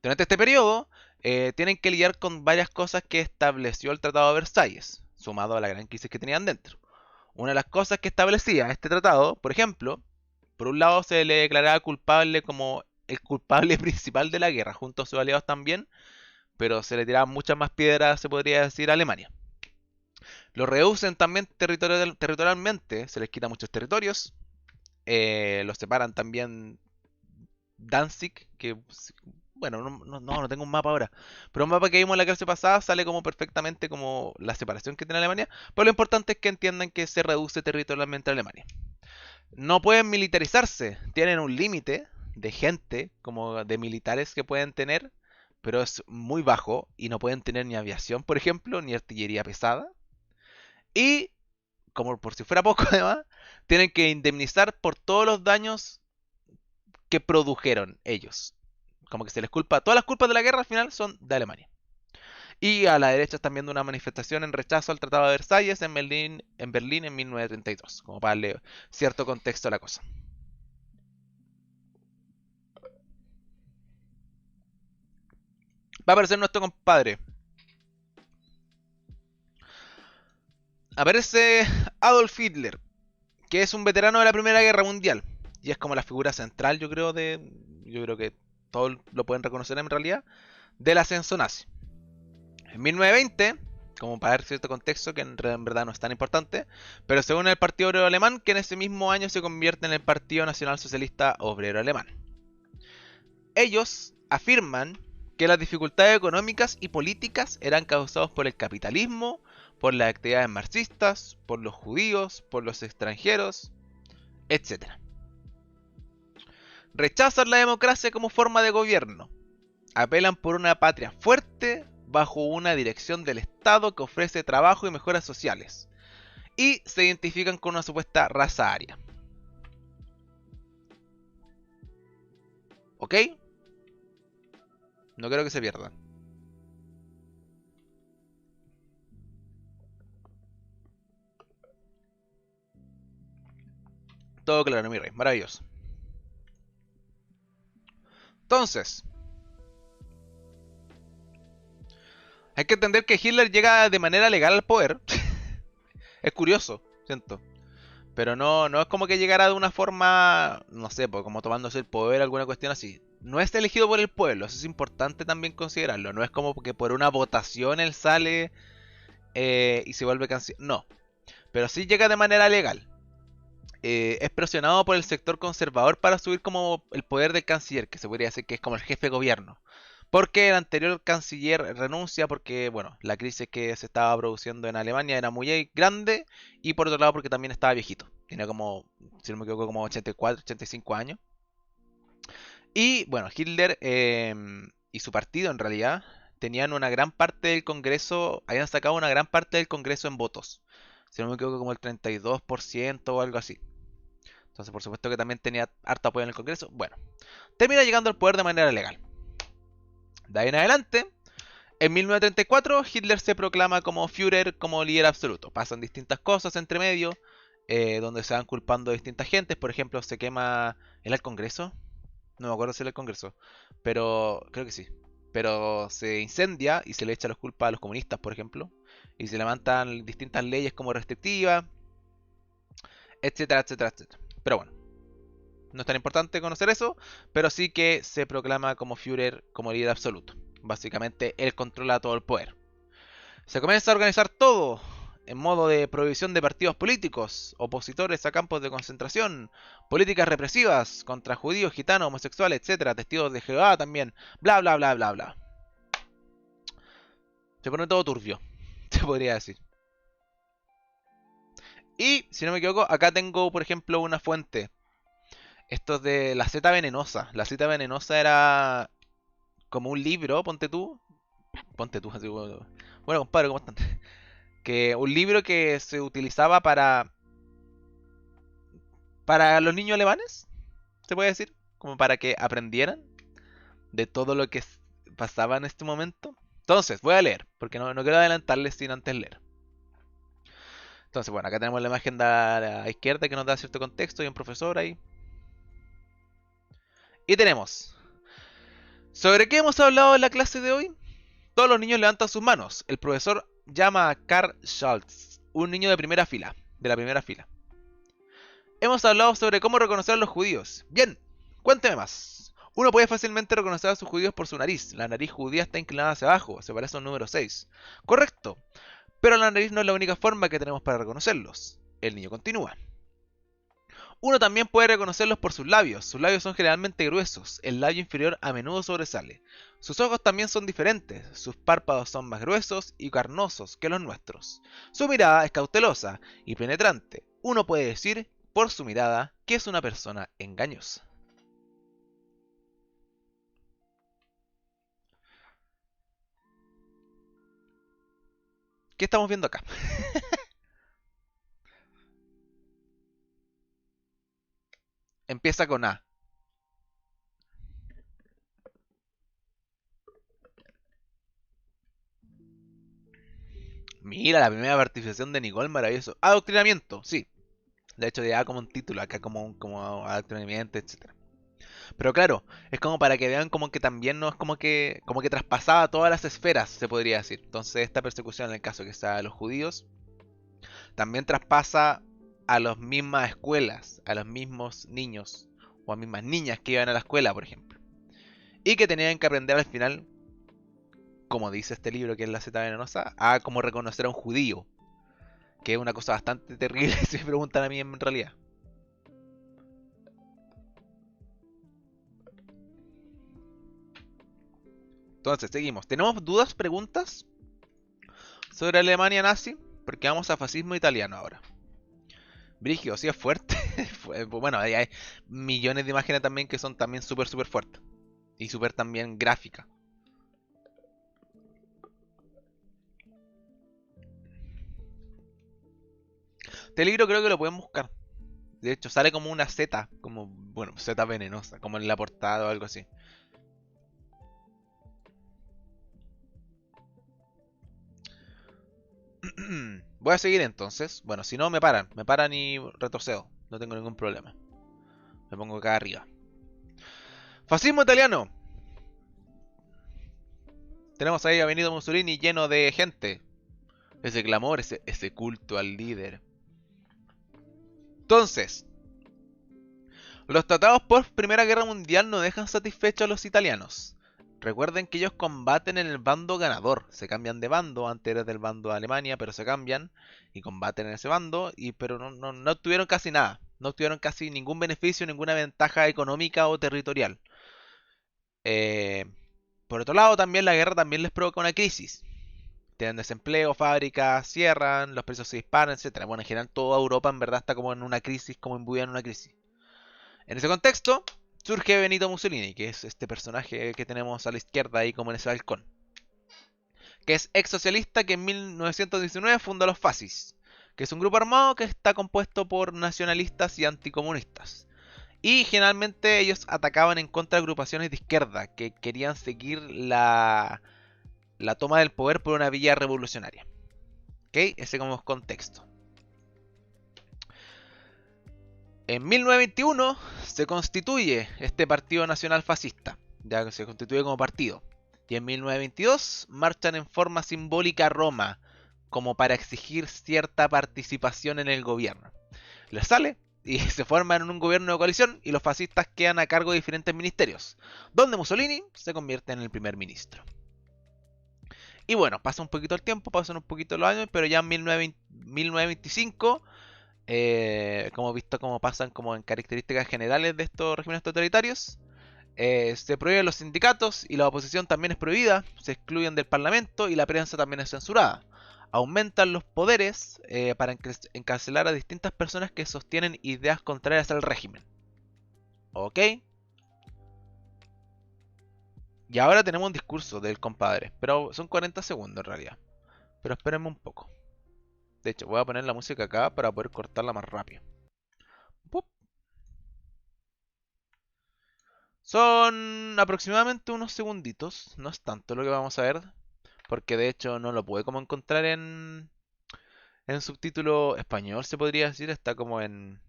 Durante este periodo, tienen que lidiar con varias cosas que estableció el Tratado de Versalles, sumado a la gran crisis que tenían dentro. Una de las cosas que establecía este tratado, por ejemplo, por un lado se le declaraba culpable como el culpable principal de la guerra, junto a sus aliados también, pero se le tiraban muchas más piedras, se podría decir, a Alemania. Lo reducen también territorialmente, se les quita muchos territorios, los separan también Danzig, que bueno, no tengo un mapa ahora, pero un mapa que vimos en la clase pasada sale como perfectamente como la separación que tiene Alemania, pero lo importante es que entiendan que se reduce territorialmente a Alemania. No pueden militarizarse, tienen un límite de gente, como de militares que pueden tener, pero es muy bajo y no pueden tener ni aviación, por ejemplo, ni artillería pesada. Y, como por si fuera poco además, tienen que indemnizar por todos los daños que produjeron ellos. Como que se les culpa, todas las culpas de la guerra al final son de Alemania. Y a la derecha están viendo una manifestación en rechazo al Tratado de Versalles en Berlín en 1932, como para darle cierto contexto a la cosa. Va a aparecer nuestro compadre. Aparece Adolf Hitler, que es un veterano de la Primera Guerra Mundial. Y es como la figura central, yo creo, yo creo que todos lo pueden reconocer en realidad, del ascenso nazi. En 1920, como para dar cierto contexto que en verdad no es tan importante, pero según el Partido Obrero Alemán, que en ese mismo año se convierte en el Partido Nacional Socialista Obrero Alemán. Ellos afirman que las dificultades económicas y políticas eran causadas por el capitalismo, por las actividades marxistas, por los judíos, por los extranjeros, etc. Rechazan la democracia como forma de gobierno. Apelan por una patria fuerte bajo una dirección del Estado que ofrece trabajo y mejoras sociales. Y se identifican con una supuesta raza aria. ¿Ok? No creo que se pierdan. Todo claro, mi rey. Maravilloso. Entonces, hay que entender que Hitler llega de manera legal al poder. Es curioso, siento. Pero no es como que llegara de una forma, no sé, pues como tomándose el poder, alguna cuestión así. No es elegido por el pueblo, eso es importante también considerarlo. No es como que por una votación él sale y se vuelve canciller. No, pero sí llega de manera legal. Es presionado por el sector conservador para subir como el poder del canciller, que se podría decir que es como el jefe de gobierno. Porque el anterior canciller renuncia porque, bueno, la crisis que se estaba produciendo en Alemania era muy grande y por otro lado porque también estaba viejito. Tenía como, si no me equivoco, como 84, 85 años. Y bueno, Hitler y su partido en realidad tenían una gran parte del Congreso, habían sacado una gran parte del Congreso en votos. Si no me equivoco, como el 32% o algo así. Entonces, por supuesto que también tenía harto apoyo en el Congreso. Bueno, termina llegando al poder de manera legal. De ahí en adelante, en 1934, Hitler se proclama como Führer, como líder absoluto. Pasan distintas cosas entre medio, donde se van culpando a distintas gentes. Por ejemplo, se quema el Congreso. No me acuerdo si era el Congreso, pero creo que sí. Pero se incendia y se le echa las culpas a los comunistas, por ejemplo. Y se levantan distintas leyes como restrictivas, etcétera, etcétera, etcétera. Pero bueno, no es tan importante conocer eso, pero sí que se proclama como Führer, como líder absoluto. Básicamente, él controla todo el poder. Se comienza a organizar todo en modo de prohibición de partidos políticos, opositores a campos de concentración, políticas represivas contra judíos, gitanos, homosexuales, etcétera, testigos de Jehová también, bla bla bla bla bla. Se pone todo turbio, se podría decir. Y, si no me equivoco, acá tengo, por ejemplo, una fuente. Esto es de La Zeta Venenosa. La Zeta Venenosa era como un libro, ponte tú, Ponte tú así, bueno, bueno, compadre, ¿cómo están? Que un libro que se utilizaba para los niños alemanes, se puede decir, como para que aprendieran de todo lo que pasaba en este momento. Entonces, voy a leer, porque no quiero adelantarles sin antes leer. Entonces, bueno, acá tenemos la imagen de la izquierda que nos da cierto contexto y un profesor ahí. Y tenemos, ¿sobre qué hemos hablado en la clase de hoy? Todos los niños levantan sus manos. El profesor llama a Karl Schultz, un niño de primera fila, de la primera fila. Hemos hablado sobre cómo reconocer a los judíos. Bien, cuénteme más. Uno puede fácilmente reconocer a sus judíos por su nariz. La nariz judía está inclinada hacia abajo, se parece a un número 6. Correcto, pero la nariz no es la única forma que tenemos para reconocerlos. El niño continúa. Uno también puede reconocerlos por sus labios. Sus labios son generalmente gruesos. El labio inferior a menudo sobresale. Sus ojos también son diferentes. Sus párpados son más gruesos y carnosos que los nuestros. Su mirada es cautelosa y penetrante. Uno puede decir, por su mirada, que es una persona engañosa. ¿Qué estamos viendo acá? Empieza con A. Mira, la primera participación de Nicole, maravilloso. Adoctrinamiento, sí. De hecho, ya como un título, acá como adoctrinamiento, etcétera. Pero claro, es como para que vean como que también no es como que traspasaba todas las esferas, se podría decir. Entonces, esta persecución, en el caso que sea de los judíos, también traspasa a las mismas escuelas, a los mismos niños o a mismas niñas que iban a la escuela, por ejemplo. Y que tenían que aprender al final, como dice este libro que es La Zeta Venenosa, a cómo reconocer a un judío. Que es una cosa bastante terrible si me preguntan a mí en realidad. Entonces, seguimos. ¿Tenemos dudas, preguntas sobre Alemania nazi? Porque vamos a fascismo italiano ahora. Brigio, sí es fuerte. Bueno, hay millones de imágenes también que son también súper fuertes. Y súper también gráficas. Este libro creo que lo pueden buscar. De hecho, sale como una Z, como, bueno, Z venenosa, como en la portada o algo así. Voy a seguir entonces. Bueno, si no, me paran y retrocedo. No tengo ningún problema. Me pongo acá arriba. Fascismo italiano. Tenemos ahí a Benito Mussolini lleno de gente. Ese clamor, ese culto al líder. Entonces, los tratados post Primera Guerra Mundial no dejan satisfechos a los italianos. Recuerden que ellos combaten en el bando ganador. Se cambian de bando, antes eres del bando de Alemania, pero se cambian y combaten en ese bando, pero no obtuvieron casi nada. No obtuvieron casi ningún beneficio, ninguna ventaja económica o territorial. Eh, por otro lado, también la guerra también les provoca una crisis. Tienen desempleo, fábricas cierran, los precios se disparan, etcétera. Bueno, en general toda Europa en verdad está como en una crisis, como imbuida en una crisis. En ese contexto, surge Benito Mussolini, que es este personaje que tenemos a la izquierda ahí como en ese balcón. Que es ex socialista que en 1919 funda los Fascis, que es un grupo armado que está compuesto por nacionalistas y anticomunistas. Y generalmente ellos atacaban en contra de agrupaciones de izquierda que querían seguir la toma del poder por una vía revolucionaria. ¿Ok? Ese como contexto. En 1921 se constituye este Partido Nacional Fascista, ya que se constituye como partido. Y en 1922 marchan en forma simbólica a Roma, como para exigir cierta participación en el gobierno. Les sale y se forman en un gobierno de coalición y los fascistas quedan a cargo de diferentes ministerios, donde Mussolini se convierte en el primer ministro. Y bueno, pasa un poquito el tiempo, pasan un poquito los años, pero ya en 1925 como visto como pasan como en características generales de estos regímenes totalitarios, se prohíben los sindicatos y la oposición también es prohibida, se excluyen del parlamento y la prensa también es censurada. Aumentan los poderes para encarcelar a distintas personas que sostienen ideas contrarias al régimen. ¿Ok? Y ahora tenemos un discurso del compadre, pero son 40 segundos en realidad. Pero espérenme un poco. De hecho, voy a poner la música acá para poder cortarla más rápido. ¡Pup! Son aproximadamente unos segunditos, no es tanto lo que vamos a ver, porque de hecho no lo pude como encontrar en subtítulo español, se podría decir, está como en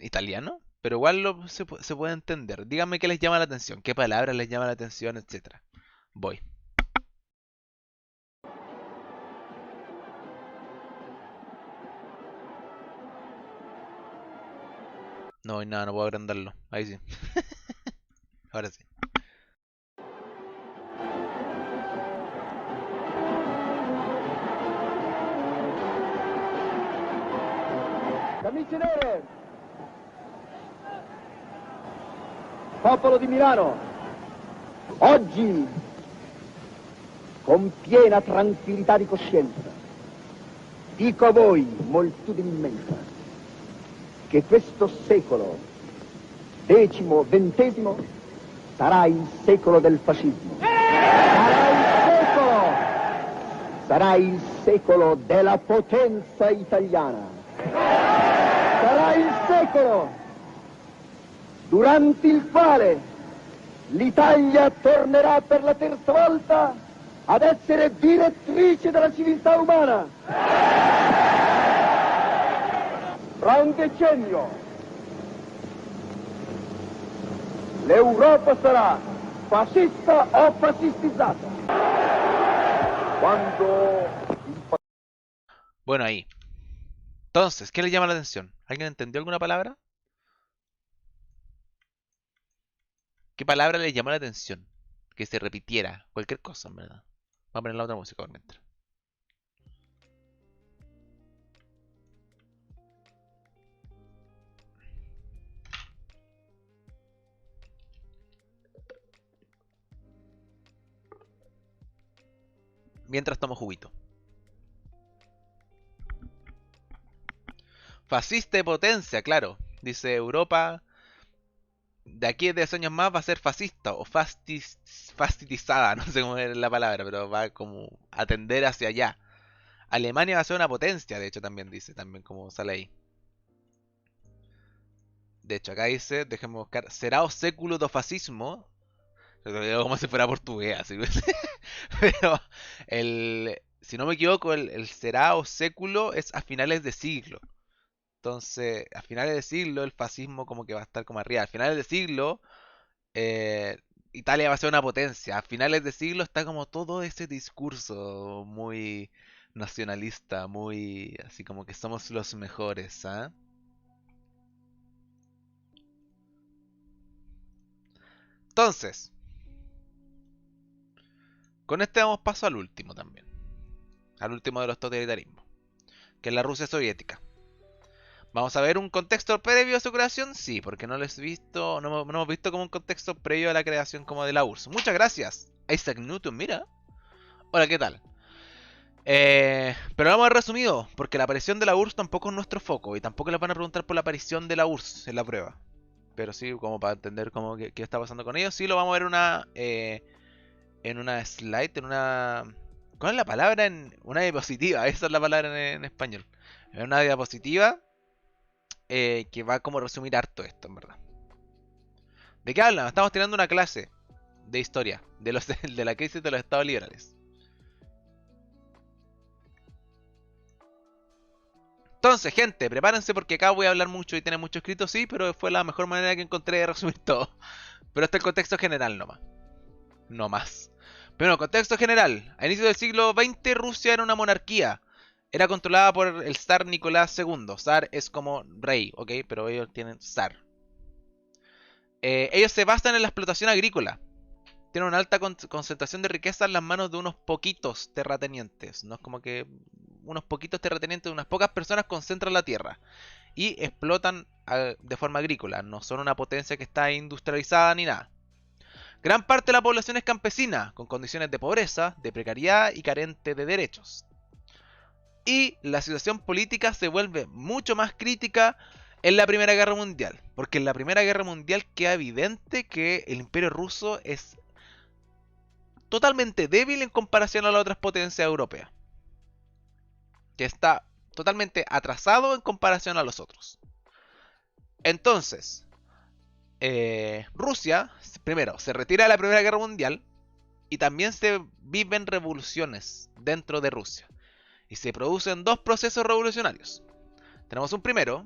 italiano, pero igual se puede entender. Díganme qué les llama la atención, qué palabras les llama la atención, etcétera. Voy. No voy nada, no puedo agrandarlo. Ahí sí. Ahora sí. Camicie nere, popolo di Milano, oggi, con piena tranquillità di coscienza, dico a voi, moltitudine immensa, che questo secolo, XX, sarà il secolo del fascismo. Sarà il secolo della potenza italiana. Sarà il secolo durante il quale l'Italia tornerà per la terza volta ad essere direttrice della civiltà umana. Fra un decennio l'Europa sarà fascista o fascistizzata. Cuando Bueno, ahí. Entonces, ¿qué les llama la atención? ¿Alguien entendió alguna palabra? ¿Qué palabra les llamó la atención? Que se repitiera. Cualquier cosa, en verdad. Vamos a poner la otra música por mientras. Mientras tomo juguito. Fascista de potencia, claro. Dice Europa. De aquí a 10 años más va a ser fascista o fastidizada, no sé cómo es la palabra, pero va como a tender hacia allá. Alemania va a ser una potencia, de hecho también dice, también como sale ahí. De hecho, acá dice, déjenme buscar, será o século do fascismo. Como si fuera portugués, así. Pero si no me equivoco, el será o século es a finales de siglo. Entonces, a finales de siglo el fascismo como que va a estar como arriba. A finales de siglo eh, Italia va a ser una potencia. A finales de siglo está como todo ese discurso muy nacionalista, muy así como que somos los mejores, ¿ah? Entonces, con este damos paso al último también. Al último de los totalitarismos, que es la Rusia soviética. Vamos a ver un contexto previo a su creación, sí, porque no lo he visto, no hemos visto como un contexto previo a la creación como de la URSS. Muchas gracias, Isaac Newton, mira. Hola, ¿qué tal? Pero lo vamos a ver resumido, porque la aparición de la URSS tampoco es nuestro foco, y tampoco les van a preguntar por la aparición de la URSS en la prueba. Pero sí, como para entender cómo qué está pasando con ellos, sí lo vamos a ver en una slide, en una... ¿Cuál es la palabra? En una diapositiva, esa es la palabra en español. En una diapositiva que va como a resumir harto esto, en verdad. ¿De qué hablan? Estamos tirando una clase de historia de la crisis de los estados liberales. Entonces, gente, prepárense porque acá voy a hablar mucho y tener mucho escrito, sí, pero fue la mejor manera que encontré de resumir todo. Pero este es el contexto general nomás. No más. Pero contexto general. A inicios del siglo XX Rusia era una monarquía. Era controlada por el zar Nicolás II. Zar es como rey, ¿ok? Pero ellos tienen zar. Ellos se basan en la explotación agrícola. Tienen una alta concentración de riqueza en las manos de unos poquitos terratenientes. No es como que unos poquitos terratenientes, unas pocas personas concentran la tierra y explotan de forma agrícola. No son una potencia que está industrializada ni nada. Gran parte de la población es campesina, con condiciones de pobreza, de precariedad y carente de derechos. Y la situación política se vuelve mucho más crítica en la Primera Guerra Mundial. Porque en la Primera Guerra Mundial queda evidente que el Imperio Ruso es totalmente débil en comparación a las otras potencias europeas. Que está totalmente atrasado en comparación a los otros. Entonces, Rusia, primero, se retira de la Primera Guerra Mundial y también se viven revoluciones dentro de Rusia. Y se producen dos procesos revolucionarios. Tenemos un primero,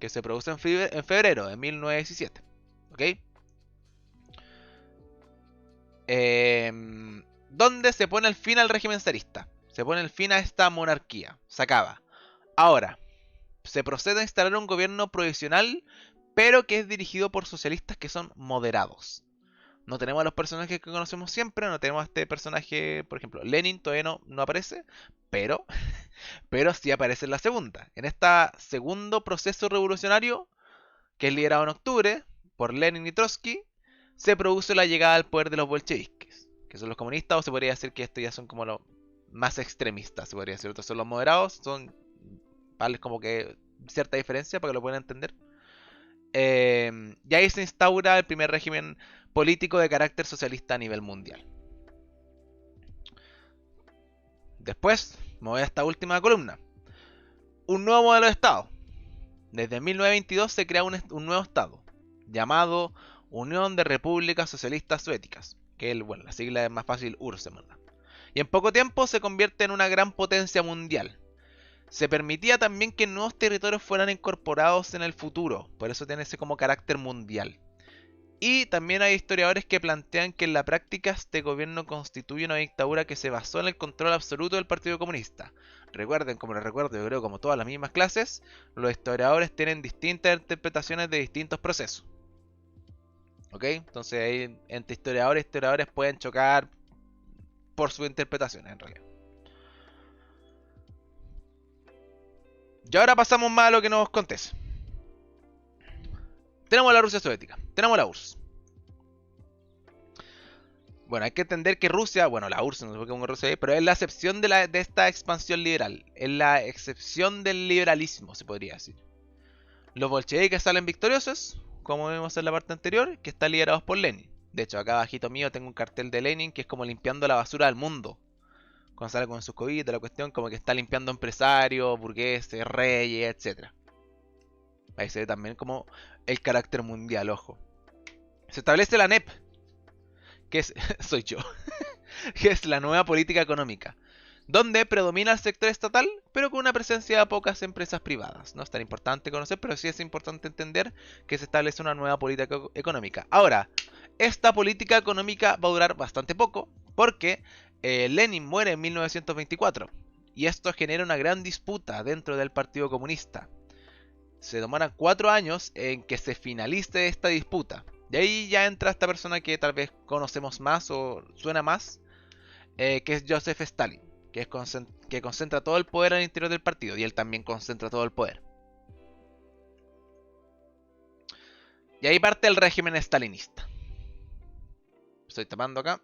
que se produce en febrero de 1917. ¿Ok? Donde se pone el fin al régimen zarista. Se pone el fin a esta monarquía. Se acaba. Ahora, se procede a instalar un gobierno provisional, pero que es dirigido por socialistas que son moderados. No tenemos a los personajes que conocemos siempre, no tenemos a este personaje, por ejemplo, Lenin todavía no aparece, pero, pero sí aparece en la segunda. En este segundo proceso revolucionario, que es liderado en octubre por Lenin y Trotsky, se produce la llegada al poder de los bolcheviques, que son los comunistas, o se podría decir que estos ya son como los más extremistas, se podría decir. Otros son los moderados, son vale como que cierta diferencia para que lo puedan entender. Y ahí se instaura el primer régimen político de carácter socialista a nivel mundial. Después, me voy a esta última columna. Un nuevo modelo de Estado. Desde 1922 se crea un nuevo Estado, llamado Unión de Repúblicas Socialistas Soviéticas, que la sigla es más fácil, URSS, ¿verdad? Y en poco tiempo se convierte en una gran potencia mundial. Se permitía también que nuevos territorios fueran incorporados en el futuro, por eso tiene ese como carácter mundial. Y también hay historiadores que plantean que en la práctica este gobierno constituye una dictadura que se basó en el control absoluto del Partido Comunista. Recuerden, como les recuerdo, yo creo como todas las mismas clases, los historiadores tienen distintas interpretaciones de distintos procesos. ¿Ok? Entonces ahí entre historiadores y historiadores pueden chocar por sus interpretaciones en realidad. Y ahora pasamos más a lo que nos acontece. Tenemos la Rusia soviética, tenemos la URSS. Bueno, hay que entender que Rusia, bueno, la URSS, no sé por qué pongo Rusia ahí, pero es la excepción de esta expansión liberal. Es la excepción del liberalismo, se podría decir. Los bolcheviques salen victoriosos, como vimos en la parte anterior, que están liderados por Lenin. De hecho, acá abajito mío tengo un cartel de Lenin que es como limpiando la basura del mundo. Cuando sale con sus cobitas, la cuestión como que está limpiando empresarios, burgueses, reyes, etc. Ahí se ve también como el carácter mundial, ojo. Se establece la NEP, que es, soy yo, que es la nueva política económica, donde predomina el sector estatal, pero con una presencia de pocas empresas privadas. No es tan importante conocer, pero sí es importante entender que se establece una nueva política económica. Ahora, esta política económica va a durar bastante poco, porque Lenin muere en 1924, y esto genera una gran disputa dentro del Partido Comunista. Se demoran 4 años en que se finalice esta disputa. Y ahí ya entra esta persona que tal vez conocemos más o suena más, que es Joseph Stalin, que concentra todo el poder al interior del partido, y él también concentra todo el poder. Y ahí parte el régimen stalinista. Estoy tapando acá.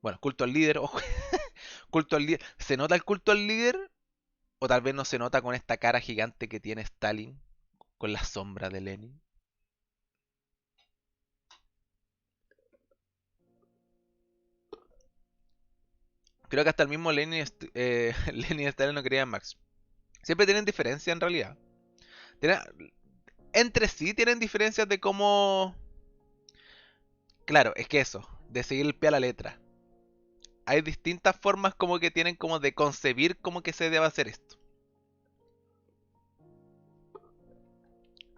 Bueno, culto al líder, ojo. Culto al líder. ¿Se nota el culto al líder? O tal vez no se nota con esta cara gigante que tiene Stalin, con la sombra de Lenin. Creo que hasta el mismo Lenin, Lenin y Stalin no querían Marx. Siempre tienen diferencia en realidad. Tienen, entre sí tienen diferencias de cómo... Claro, es que eso, de seguir el pie a la letra. Hay distintas formas como que tienen como de concebir cómo que se debe hacer esto.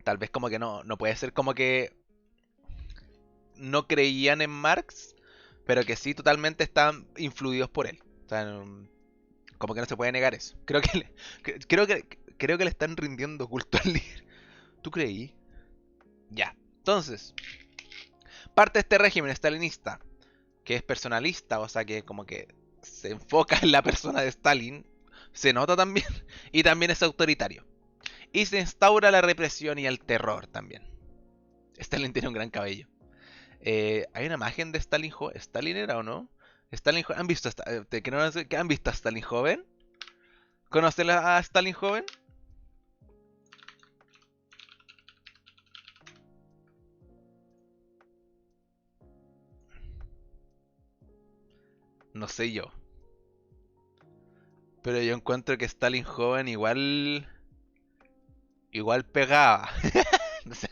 Tal vez como que no puede ser como que no creían en Marx, pero que sí totalmente están influidos por él. O sea, como que no se puede negar eso. Creo que le están rindiendo culto al líder. ¿Tú creí? Ya. Entonces, parte de este régimen stalinista, que es personalista, o sea que como que se enfoca en la persona de Stalin, se nota también, y también es autoritario. Y se instaura la represión y el terror también. Stalin tiene un gran cabello. Hay una imagen de Stalin joven. ¿Stalin era o no? Stalin ¿Han visto ¿Han visto a Stalin joven? ¿Conocen a Stalin joven? No sé yo. Pero yo encuentro que Stalin joven igual pegaba. No sé.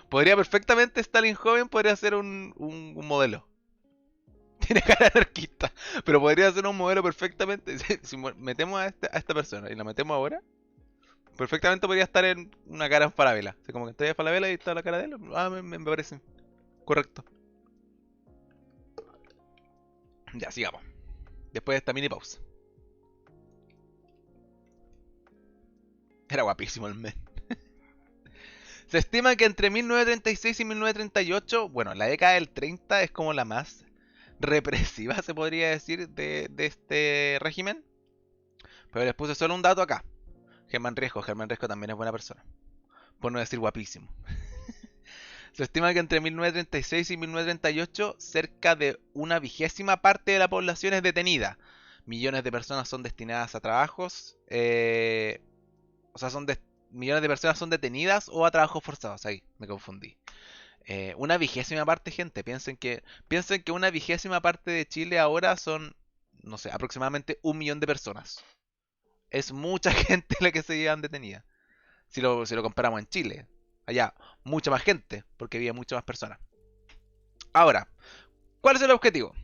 Podría perfectamente Stalin joven podría ser un modelo. Tiene cara de anarquista, pero podría ser un modelo perfectamente. Si metemos a esta persona y la metemos ahora, perfectamente podría estar en una cara en Falabella. O sea, como que estoy en Falabella y está la cara de él. Ah, me parece correcto. Ya, sigamos. Después de esta mini pausa. Era guapísimo el men. Se estima que entre 1936 y 1938, bueno, la década del 30 es como la más represiva, se podría decir, de este régimen. Pero les puse solo un dato acá. Germán Riesco también es buena persona. Por no decir guapísimo. Se estima que entre 1936 y 1938 cerca de una vigésima parte de la población es detenida. Millones de personas son destinadas a trabajos. O sea, millones de personas son detenidas o a trabajos forzados. Ahí, me confundí. Una vigésima parte, gente. Piensen que una vigésima parte de Chile ahora son, no sé, aproximadamente 1 millón de personas. Es mucha gente la que se llevan detenida. Si lo comparamos en Chile. Allá, mucha más gente, porque había muchas más personas. Ahora, ¿cuál es el objetivo?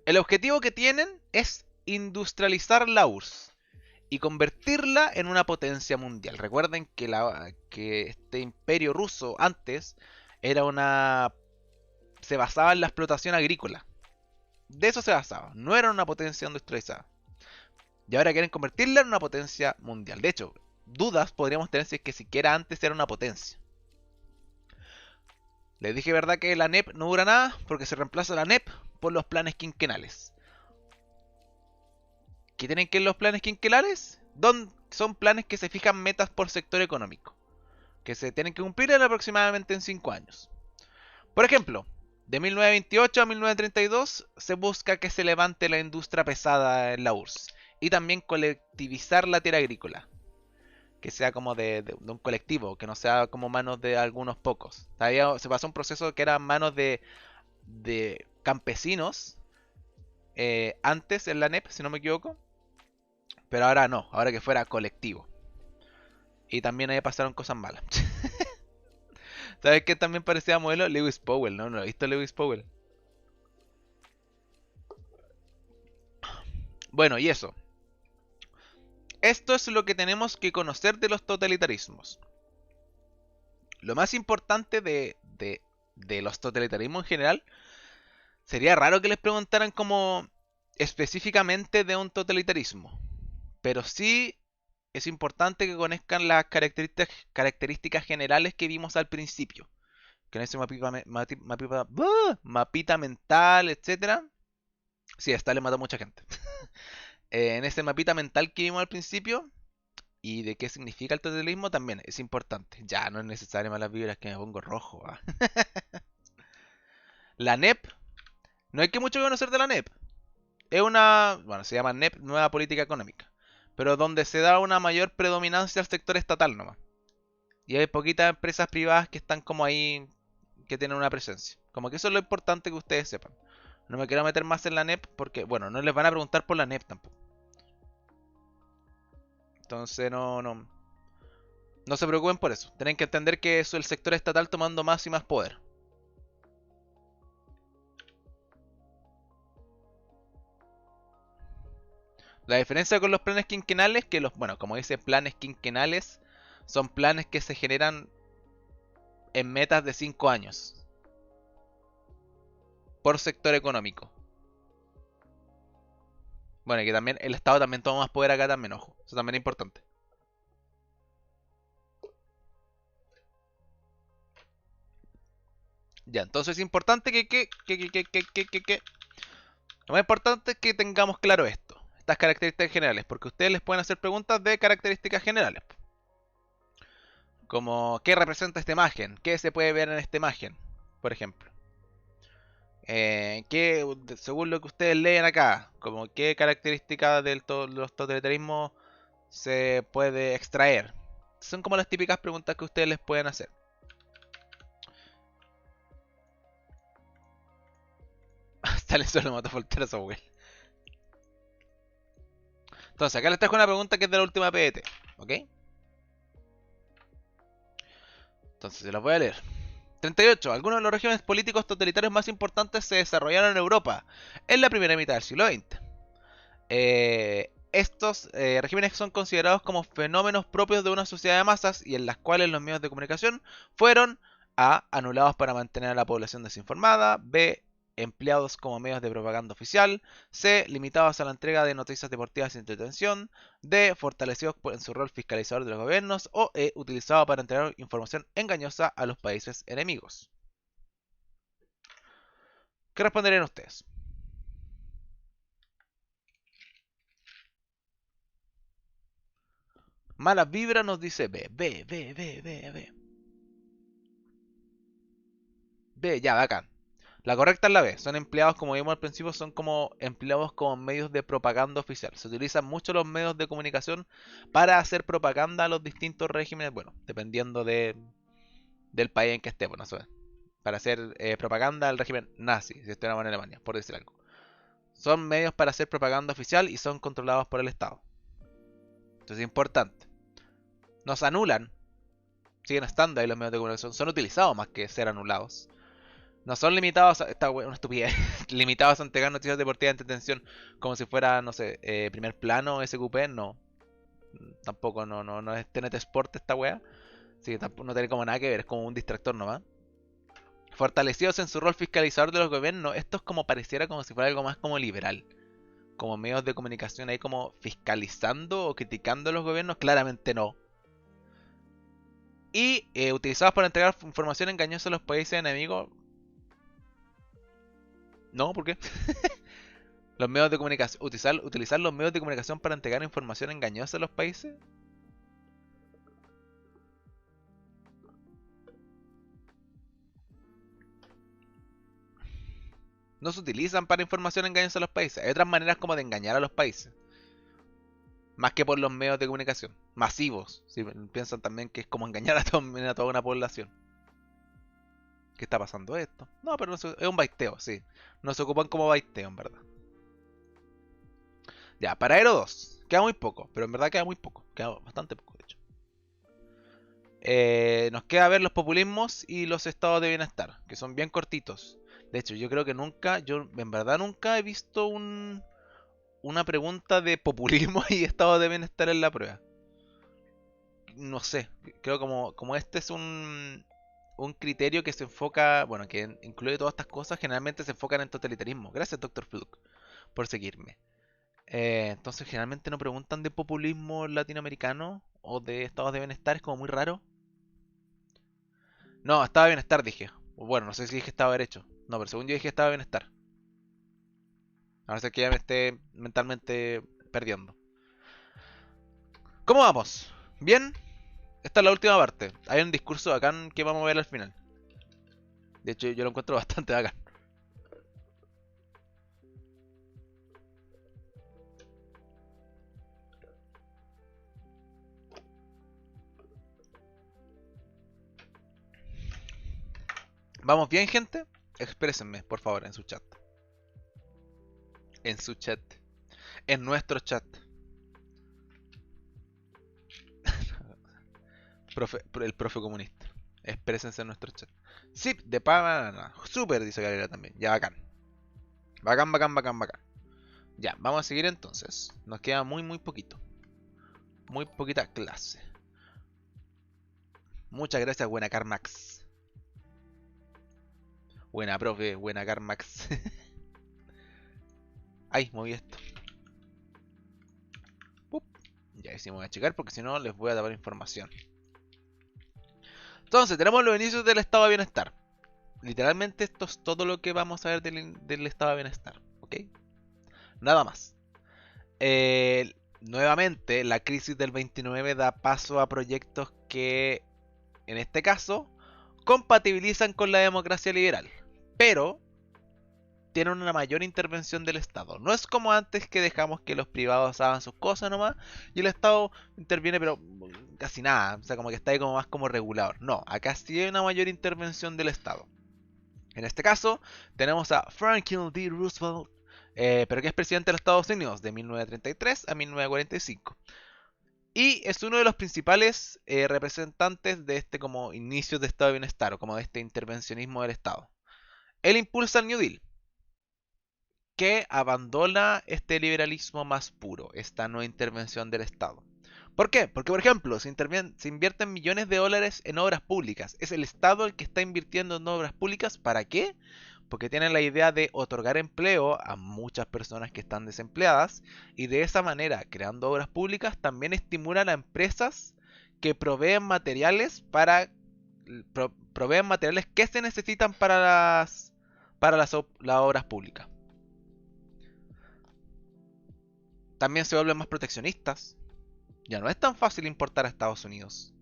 El objetivo que tienen es industrializar la URSS y convertirla en una potencia mundial. Recuerden que este imperio ruso antes era se basaba en la explotación agrícola. De eso se basaba. No era una potencia industrializada. Y ahora quieren convertirla en una potencia mundial. De hecho, dudas podríamos tener si es que siquiera antes era una potencia. Les dije verdad que la NEP no dura nada porque se reemplaza la NEP por los planes quinquenales. ¿Qué tienen que ver los planes quinquenales? Son planes que se fijan metas por sector económico, que se tienen que cumplir aproximadamente en 5 años. Por ejemplo, de 1928 a 1932 se busca que se levante la industria pesada en la URSS y también colectivizar la tierra agrícola, que sea como de un colectivo, que no sea como manos de algunos pocos. Todavía se pasó un proceso que era manos de campesinos antes en la NEP, si no me equivoco, pero ahora no, ahora que fuera colectivo. Y también ahí pasaron cosas malas. ¿Sabes qué también parecía modelo? Lewis Powell, ¿no? ¿No he visto Lewis Powell? Bueno, y eso. Esto es lo que tenemos que conocer de los totalitarismos. Lo más importante de los totalitarismos en general, sería raro que les preguntaran como específicamente de un totalitarismo. Pero sí es importante que conozcan las características generales que vimos al principio. Que en ese mapita mental, etcétera. Sí, esta le mató a mucha gente. En ese mapita mental que vimos al principio y de qué significa el totalitarismo también es importante. Ya no es necesario más las vibras que me pongo rojo. ¿Ah? La NEP, no hay que mucho conocer de la NEP. Es bueno, se llama NEP, Nueva Política Económica, pero donde se da una mayor predominancia al sector estatal nomás. Y hay poquitas empresas privadas que están como ahí, que tienen una presencia. Como que eso es lo importante que ustedes sepan. No me quiero meter más en la NEP porque, bueno, no les van a preguntar por la NEP tampoco. Entonces no se preocupen por eso. Tienen que entender que eso es el sector estatal tomando más y más poder. La diferencia con los planes quinquenales, que bueno, como dice planes quinquenales, son planes que se generan en metas de 5 años por sector económico. Bueno, y que también el Estado también toma más poder acá también, ojo. Eso también es importante. Ya, entonces es importante lo más importante es que tengamos claro esto. Estas características generales, porque ustedes les pueden hacer preguntas de características generales. Como, ¿qué representa esta imagen? ¿Qué se puede ver en esta imagen? Por ejemplo. Según lo que ustedes leen acá, como qué características de los totalitarismos se puede extraer. Son como las típicas preguntas que ustedes les pueden hacer. Sale solo mató Voltaire a su abuelo. Entonces, acá les trajo una pregunta que es de la última PDT. ¿Ok? Entonces, se las voy a leer. 38. Algunos de los regímenes políticos totalitarios más importantes se desarrollaron en Europa en la primera mitad del siglo XX. Estos regímenes son considerados como fenómenos propios de una sociedad de masas y en las cuales los medios de comunicación fueron A. Anulados para mantener a la población desinformada. B. Empleados como medios de propaganda oficial. C. Limitados a la entrega de noticias deportivas sin entretención. D. Fortalecidos en su rol fiscalizador de los gobiernos. O E. Utilizados para entregar información engañosa a los países enemigos. ¿Qué responderían ustedes? Mala vibra nos dice B. B, B, B, B, B. B, ya, bacán. La correcta es la B. Son empleados, como vimos al principio, son como empleados como medios de propaganda oficial. Se utilizan mucho los medios de comunicación para hacer propaganda a los distintos regímenes, bueno, dependiendo del país en que esté, bueno, para hacer propaganda al régimen nazi, si estuviéramos en Alemania, por decir algo. Son medios para hacer propaganda oficial y son controlados por el Estado. Entonces es importante. Nos anulan, siguen estando ahí los medios de comunicación, son utilizados más que ser anulados. No son limitados a. Esta una estupidez. Limitados a entregar noticias deportivas de entretención como si fuera, no sé, primer plano, SQP, no. Tampoco, no es TNT Sport esta wea. Así que tampoco no tiene como nada que ver, es como un distractor nomás. Fortalecidos en su rol fiscalizador de los gobiernos, esto es como pareciera como si fuera algo más como liberal. Como medios de comunicación ahí como fiscalizando o criticando a los gobiernos, claramente no. Y utilizados para entregar información engañosa a los países enemigos. No, ¿por qué? Los medios de comunicación. Utilizar los medios de comunicación para entregar información engañosa a los países. No se utilizan para información engañosa a los países. Hay otras maneras como de engañar a los países. Más que por los medios de comunicación. Masivos. Si piensan también que es como engañar a toda una población. ¿Qué está pasando esto? No, pero no es un baiteo, sí. No se ocupan como baiteo, en verdad. Ya, para Aero 2. Queda muy poco, pero en verdad queda muy poco. Queda bastante poco, de hecho. Nos queda ver los populismos y los estados de bienestar, que son bien cortitos. De hecho, yo creo que nunca, yo en verdad nunca he visto una pregunta de populismo y estado de bienestar en la prueba. No sé, creo como este es un criterio que se enfoca, bueno, que incluye todas estas cosas, generalmente se enfocan en totalitarismo. Gracias, Dr. Fluke, por seguirme. Entonces, generalmente no preguntan de populismo latinoamericano o de estados de bienestar, es como muy raro. No, estado de bienestar dije. Bueno, no sé si dije estado de derecho. No, pero según yo dije estado de bienestar. A no ser que ya me esté mentalmente perdiendo. ¿Cómo vamos? ¿Bien? Esta es la última parte. Hay un discurso bacán que vamos a ver al final. De hecho, yo lo encuentro bastante bacán. ¿Vamos bien, gente? Exprésenme, por favor, en su chat. En su chat. En nuestro chat. El profe comunista. Exprésense en nuestro chat. Zip de pana. Super, dice Galera también. Ya, bacán. Bacán, bacán, bacán, bacán. Ya, vamos a seguir entonces. Nos queda muy poquito. Muy poquita clase. Muchas gracias, buena Carmax. Buena profe, buena Carmax. Ay, moví esto. Pup. Ya hicimos a checar porque si no les voy a dar información. Entonces, tenemos los inicios del estado de bienestar. Literalmente esto es todo lo que vamos a ver del estado de bienestar. ¿Ok? Nada más. Nuevamente, la crisis del 29 da paso a proyectos que, en este caso, compatibilizan con la democracia liberal. Pero tienen una mayor intervención del Estado. No es como antes que dejamos que los privados hagan sus cosas nomás y el Estado interviene pero casi nada. O sea, como que está ahí como más como regulador. No, acá sí hay una mayor intervención del Estado. En este caso, tenemos a Franklin D. Roosevelt, pero que es presidente de los Estados Unidos de 1933 a 1945. Y es uno de los principales representantes de este como inicio de estado de bienestar o como de este intervencionismo del Estado. Él impulsa el New Deal, que abandona este liberalismo más puro, esta no intervención del Estado. ¿Por qué? Porque, por ejemplo, se invierten millones de dólares en obras públicas. Es el Estado el que está invirtiendo en obras públicas. ¿Para qué? Porque tienen la idea de otorgar empleo a muchas personas que están desempleadas y de esa manera, creando obras públicas, también estimulan a empresas que proveen materiales proveen materiales que se necesitan para las obras públicas. También se vuelven más proteccionistas. Ya no es tan fácil importar a Estados Unidos.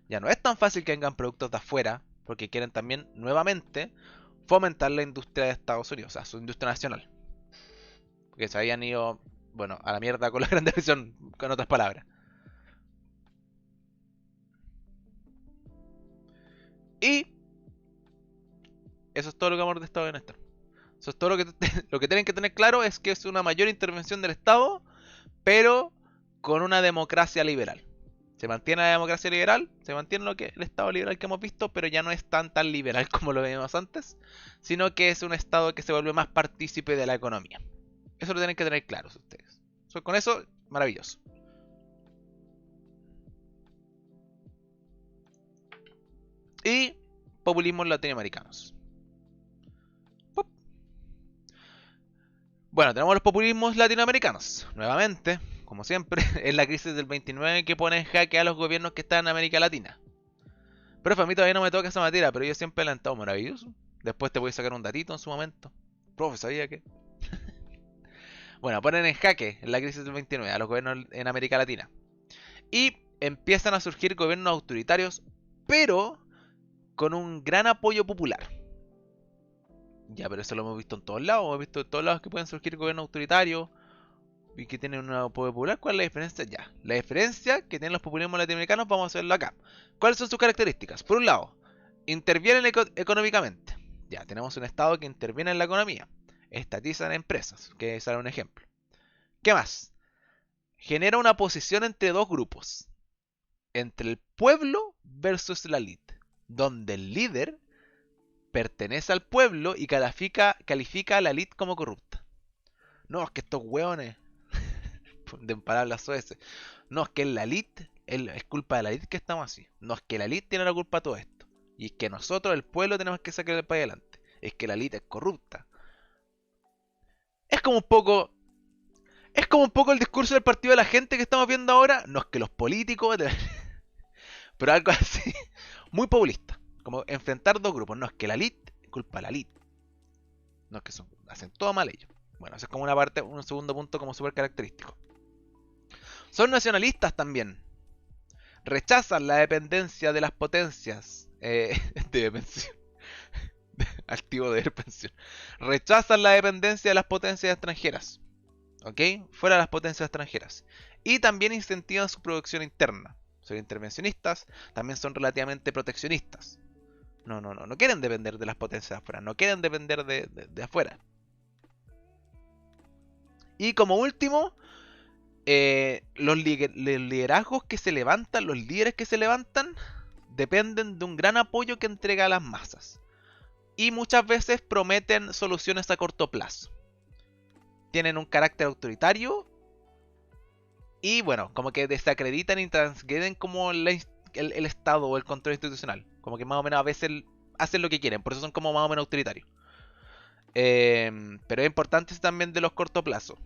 Ya no es tan fácil que vengan productos de afuera, porque quieren también, nuevamente, fomentar la industria de Estados Unidos, o sea, su industria nacional. Porque se habían ido, bueno, a la mierda con la Gran Depresión, con otras palabras. Y eso es todo lo que hemos de Estado de Bienestar. Eso es todo lo que, lo que tienen que tener claro es que es una mayor intervención del Estado, pero con una democracia liberal. Se mantiene la democracia liberal, se mantiene el Estado liberal que hemos visto, pero ya no es tan liberal como lo veíamos antes, sino que es un Estado que se vuelve más partícipe de la economía. Eso lo tienen que tener claros ustedes. Con eso, maravilloso. Y populismos latinoamericanos. Bueno, tenemos los populismos latinoamericanos. Nuevamente, como siempre, es la crisis del 29 que pone en jaque a los gobiernos que están en América Latina. Pero a mí todavía no me toca esa materia, pero yo siempre la he estado maravilloso. Después te voy a sacar un datito en su momento. Profe, ¿sabía que? Bueno, ponen en jaque la crisis del 29 a los gobiernos en América Latina. Y empiezan a surgir gobiernos autoritarios, pero con un gran apoyo popular. Ya, pero eso lo hemos visto en todos lados. Hemos visto en todos lados que pueden surgir gobiernos autoritarios y que tienen un apoyo popular. ¿Cuál es la diferencia? Ya, la diferencia que tienen los populismos latinoamericanos vamos a hacerlo acá. ¿Cuáles son sus características? Por un lado, intervienen económicamente. Ya, tenemos un Estado que interviene en la economía. Estatizan empresas, que es un ejemplo. ¿Qué más? Genera una posición entre dos grupos. Entre el pueblo versus la elite. Donde el líder pertenece al pueblo y califica a la elite como corrupta. No, es que estos hueones de palabras soeces. No, es que la elite, es culpa de la elite que estamos así. No, es que la elite tiene la culpa de todo esto. Y es que nosotros, el pueblo, tenemos que sacar el país adelante. Es que la elite es corrupta. Es como un poco. Es como un poco el discurso del partido de la gente que estamos viendo ahora. No, es que los políticos. Pero algo así. Muy populista. Como enfrentar dos grupos. No, es que la elite es culpa de la elite. No, es que hacen todo mal ellos. Bueno, eso es como una parte, un segundo punto como súper característico. Son nacionalistas también. Rechazan la dependencia de las potencias de pensión. Activo de pensión. Rechazan la dependencia de las potencias extranjeras. ¿Ok? Fuera de las potencias extranjeras. Y también incentivan su producción interna. Son intervencionistas, también son relativamente proteccionistas. No quieren depender de las potencias de afuera, no quieren depender de afuera. Y como último, los liderazgos que se levantan, los líderes que se levantan, dependen de un gran apoyo que entrega a las masas. Y muchas veces prometen soluciones a corto plazo. Tienen un carácter autoritario y bueno, como que desacreditan y transgreden como el Estado o el control institucional. Como que más o menos a veces hacen lo que quieren, por eso son como más o menos autoritarios. Pero es importante también de los corto plazo.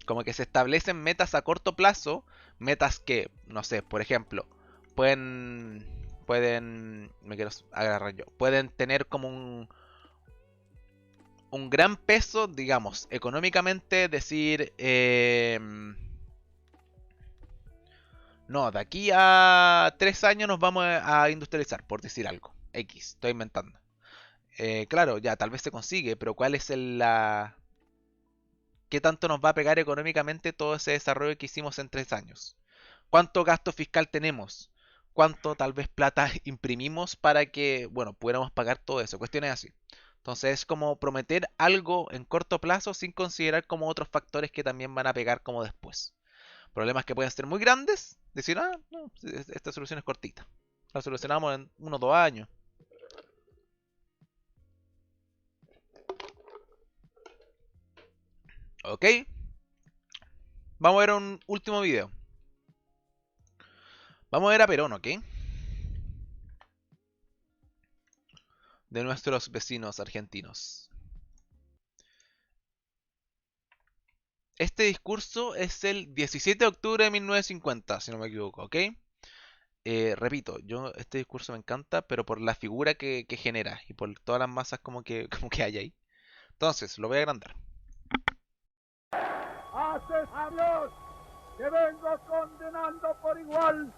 Como que se establecen metas a corto plazo, metas que, no sé, por ejemplo, me quiero agarrar yo, pueden tener como un gran peso, digamos, económicamente, decir, no, de aquí a 3 años nos vamos a industrializar, por decir algo, X, estoy inventando. Claro, ya tal vez se consigue, pero ¿cuál es qué tanto nos va a pegar económicamente todo ese desarrollo que hicimos en 3 años? ¿Cuánto gasto fiscal tenemos? cuánto tal vez plata imprimimos para que, bueno, pudiéramos pagar todo eso. Cuestiones así. Entonces es como prometer algo en corto plazo sin considerar como otros factores que también van a pegar como después. Problemas que pueden ser muy grandes, decir, ah, no, esta solución es cortita. La solucionamos en 1 o 2 años. Ok, vamos a ver un último video. Vamos a ver a Perón, ¿ok? De nuestros vecinos argentinos. Este discurso es el 17 de octubre de 1950, si no me equivoco, ¿ok? Repito, yo este discurso me encanta, pero por la figura que genera y por todas las masas como que, como que hay ahí. Entonces, lo voy a agrandar. Hace años que vengo condenando por igual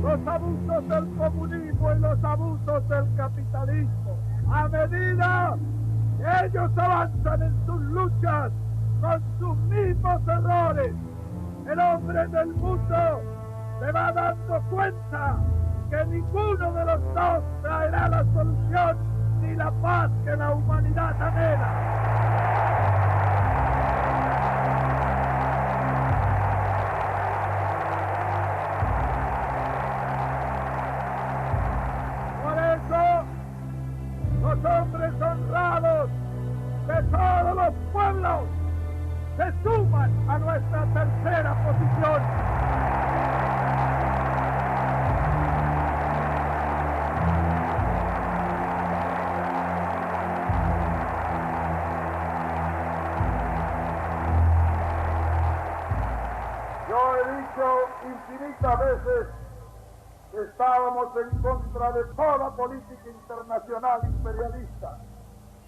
los abusos del comunismo y los abusos del capitalismo. A medida que ellos avanzan en sus luchas con sus mismos errores, el hombre del mundo se va dando cuenta que ninguno de los dos traerá la solución ni la paz que la humanidad anhela. Por eso, los hombres honrados de todos los pueblos se suman a nuestra tercera posición. Yo he dicho infinitas veces que estábamos en contra de toda política internacional imperialista.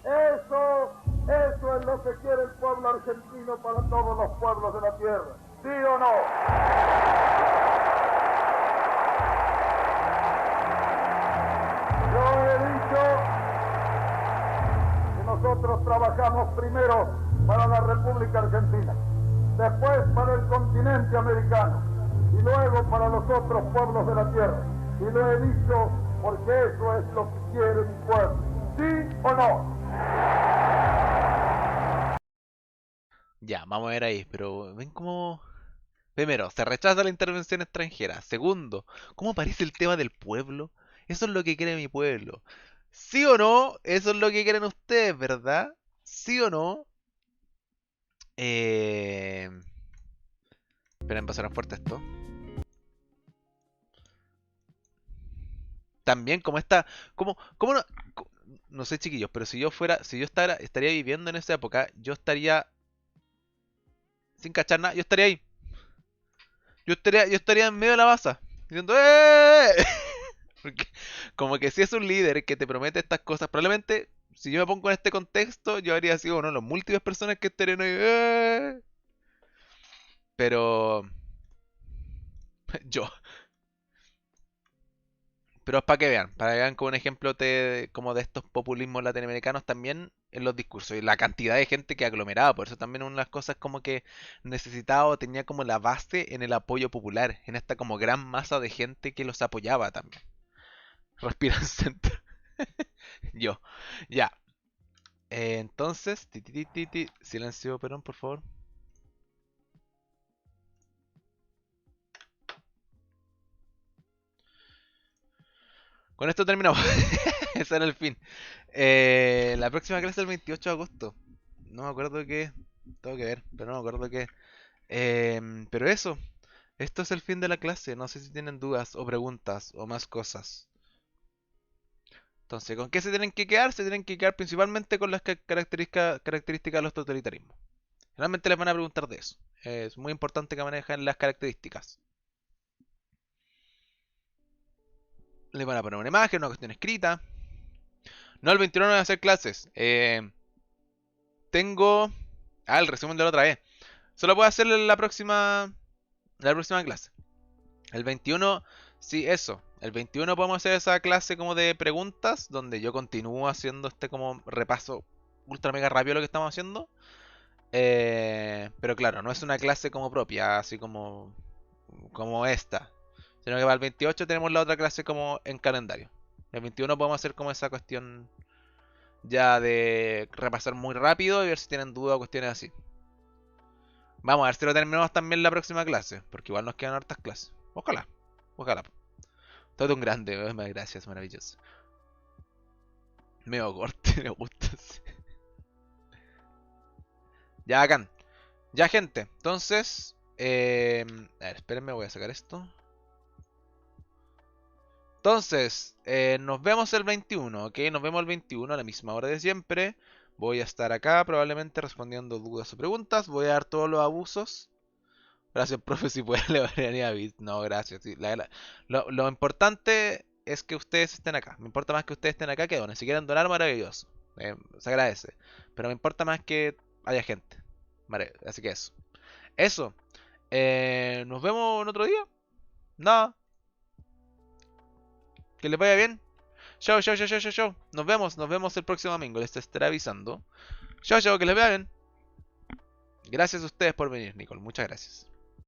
Eso es lo que quiere el pueblo argentino para todos los pueblos de la tierra. ¿Sí o no? Yo he dicho que nosotros trabajamos primero para la República Argentina, después para el continente americano y luego para los otros pueblos de la tierra. Y lo he dicho porque eso es lo que quiere mi pueblo. ¿Sí o no? Ya, vamos a ver ahí, pero ven cómo... Primero, se rechaza la intervención extranjera. Segundo, ¿cómo aparece el tema del pueblo? Eso es lo que quiere mi pueblo. ¿Sí o no? Eso es lo que quieren ustedes, ¿verdad? ¿Sí o no? Eh... Esperen, pasaron fuerte esto. También como esta... ¿Cómo no? No sé, chiquillos, pero si yo fuera... Si yo estaría viviendo en esa época, yo estaría... Sin cachar nada, yo estaría ahí. Yo estaría en medio de la masa. Diciendo ¡eh! Porque como que si es un líder que te promete estas cosas, probablemente si yo me pongo en este contexto, yo habría sido uno de los múltiples personas que estarían ahí. ¡eh! Pero yo. Pero es para que vean como un ejemplo como de estos populismos latinoamericanos también en los discursos y la cantidad de gente que aglomeraba. Por eso también una de las cosas como que necesitaba o tenía como la base en el apoyo popular, en esta como gran masa de gente que los apoyaba también. Respiran Center. Yo. Ya. Entonces, silencio, Perón, por favor. Con esto terminamos. Ese era el fin. La próxima clase es el 28 de agosto. No me acuerdo qué. Tengo que ver, pero no me acuerdo qué. Pero eso. Esto es el fin de la clase. No sé si tienen dudas o preguntas o más cosas. Entonces, ¿con qué se tienen que quedar? Se tienen que quedar principalmente con las características de los totalitarismos. Realmente les van a preguntar de eso. Es muy importante que manejen las características. Le van a poner una imagen, una cuestión escrita. No, el 21 no voy a hacer clases. Tengo... Ah, el resumen de la otra vez. Solo puedo hacer la próxima clase. El 21, sí, eso. El 21 podemos hacer esa clase como de preguntas, donde yo continúo haciendo este como repaso ultra mega rápido de lo que estamos haciendo. Pero claro, no es una clase como propia, así como esta. Sino que para el 28 tenemos la otra clase como en calendario. El 21 podemos hacer como esa cuestión ya de repasar muy rápido y ver si tienen dudas o cuestiones así. Vamos a ver si lo terminamos también la próxima clase, porque igual nos quedan hartas clases. Ojalá, ojalá. Todo un grande, gracias, maravilloso. Medio corte, me gusta. Ya, acá. Ya, gente. Entonces, a ver, espérenme, voy a sacar esto. Entonces, nos vemos el 21, ¿ok? Nos vemos el 21 a la misma hora de siempre. Voy a estar acá probablemente respondiendo dudas o preguntas. Voy a dar todos los abusos. Gracias, profe, si puede le variaría a Bit. No, gracias. Sí, lo importante es que ustedes estén acá. Me importa más que ustedes estén acá que donen. Si quieren donar, maravilloso. Se agradece. Pero me importa más que haya gente. Así que eso. Eso. Nos vemos en otro día. Nada. Que les vaya bien. Chao, chao, chao, chao, chao, chao. Nos vemos el próximo domingo. Les estaré avisando. Chao, chao, que les vaya bien. Gracias a ustedes por venir, Nicole. Muchas gracias.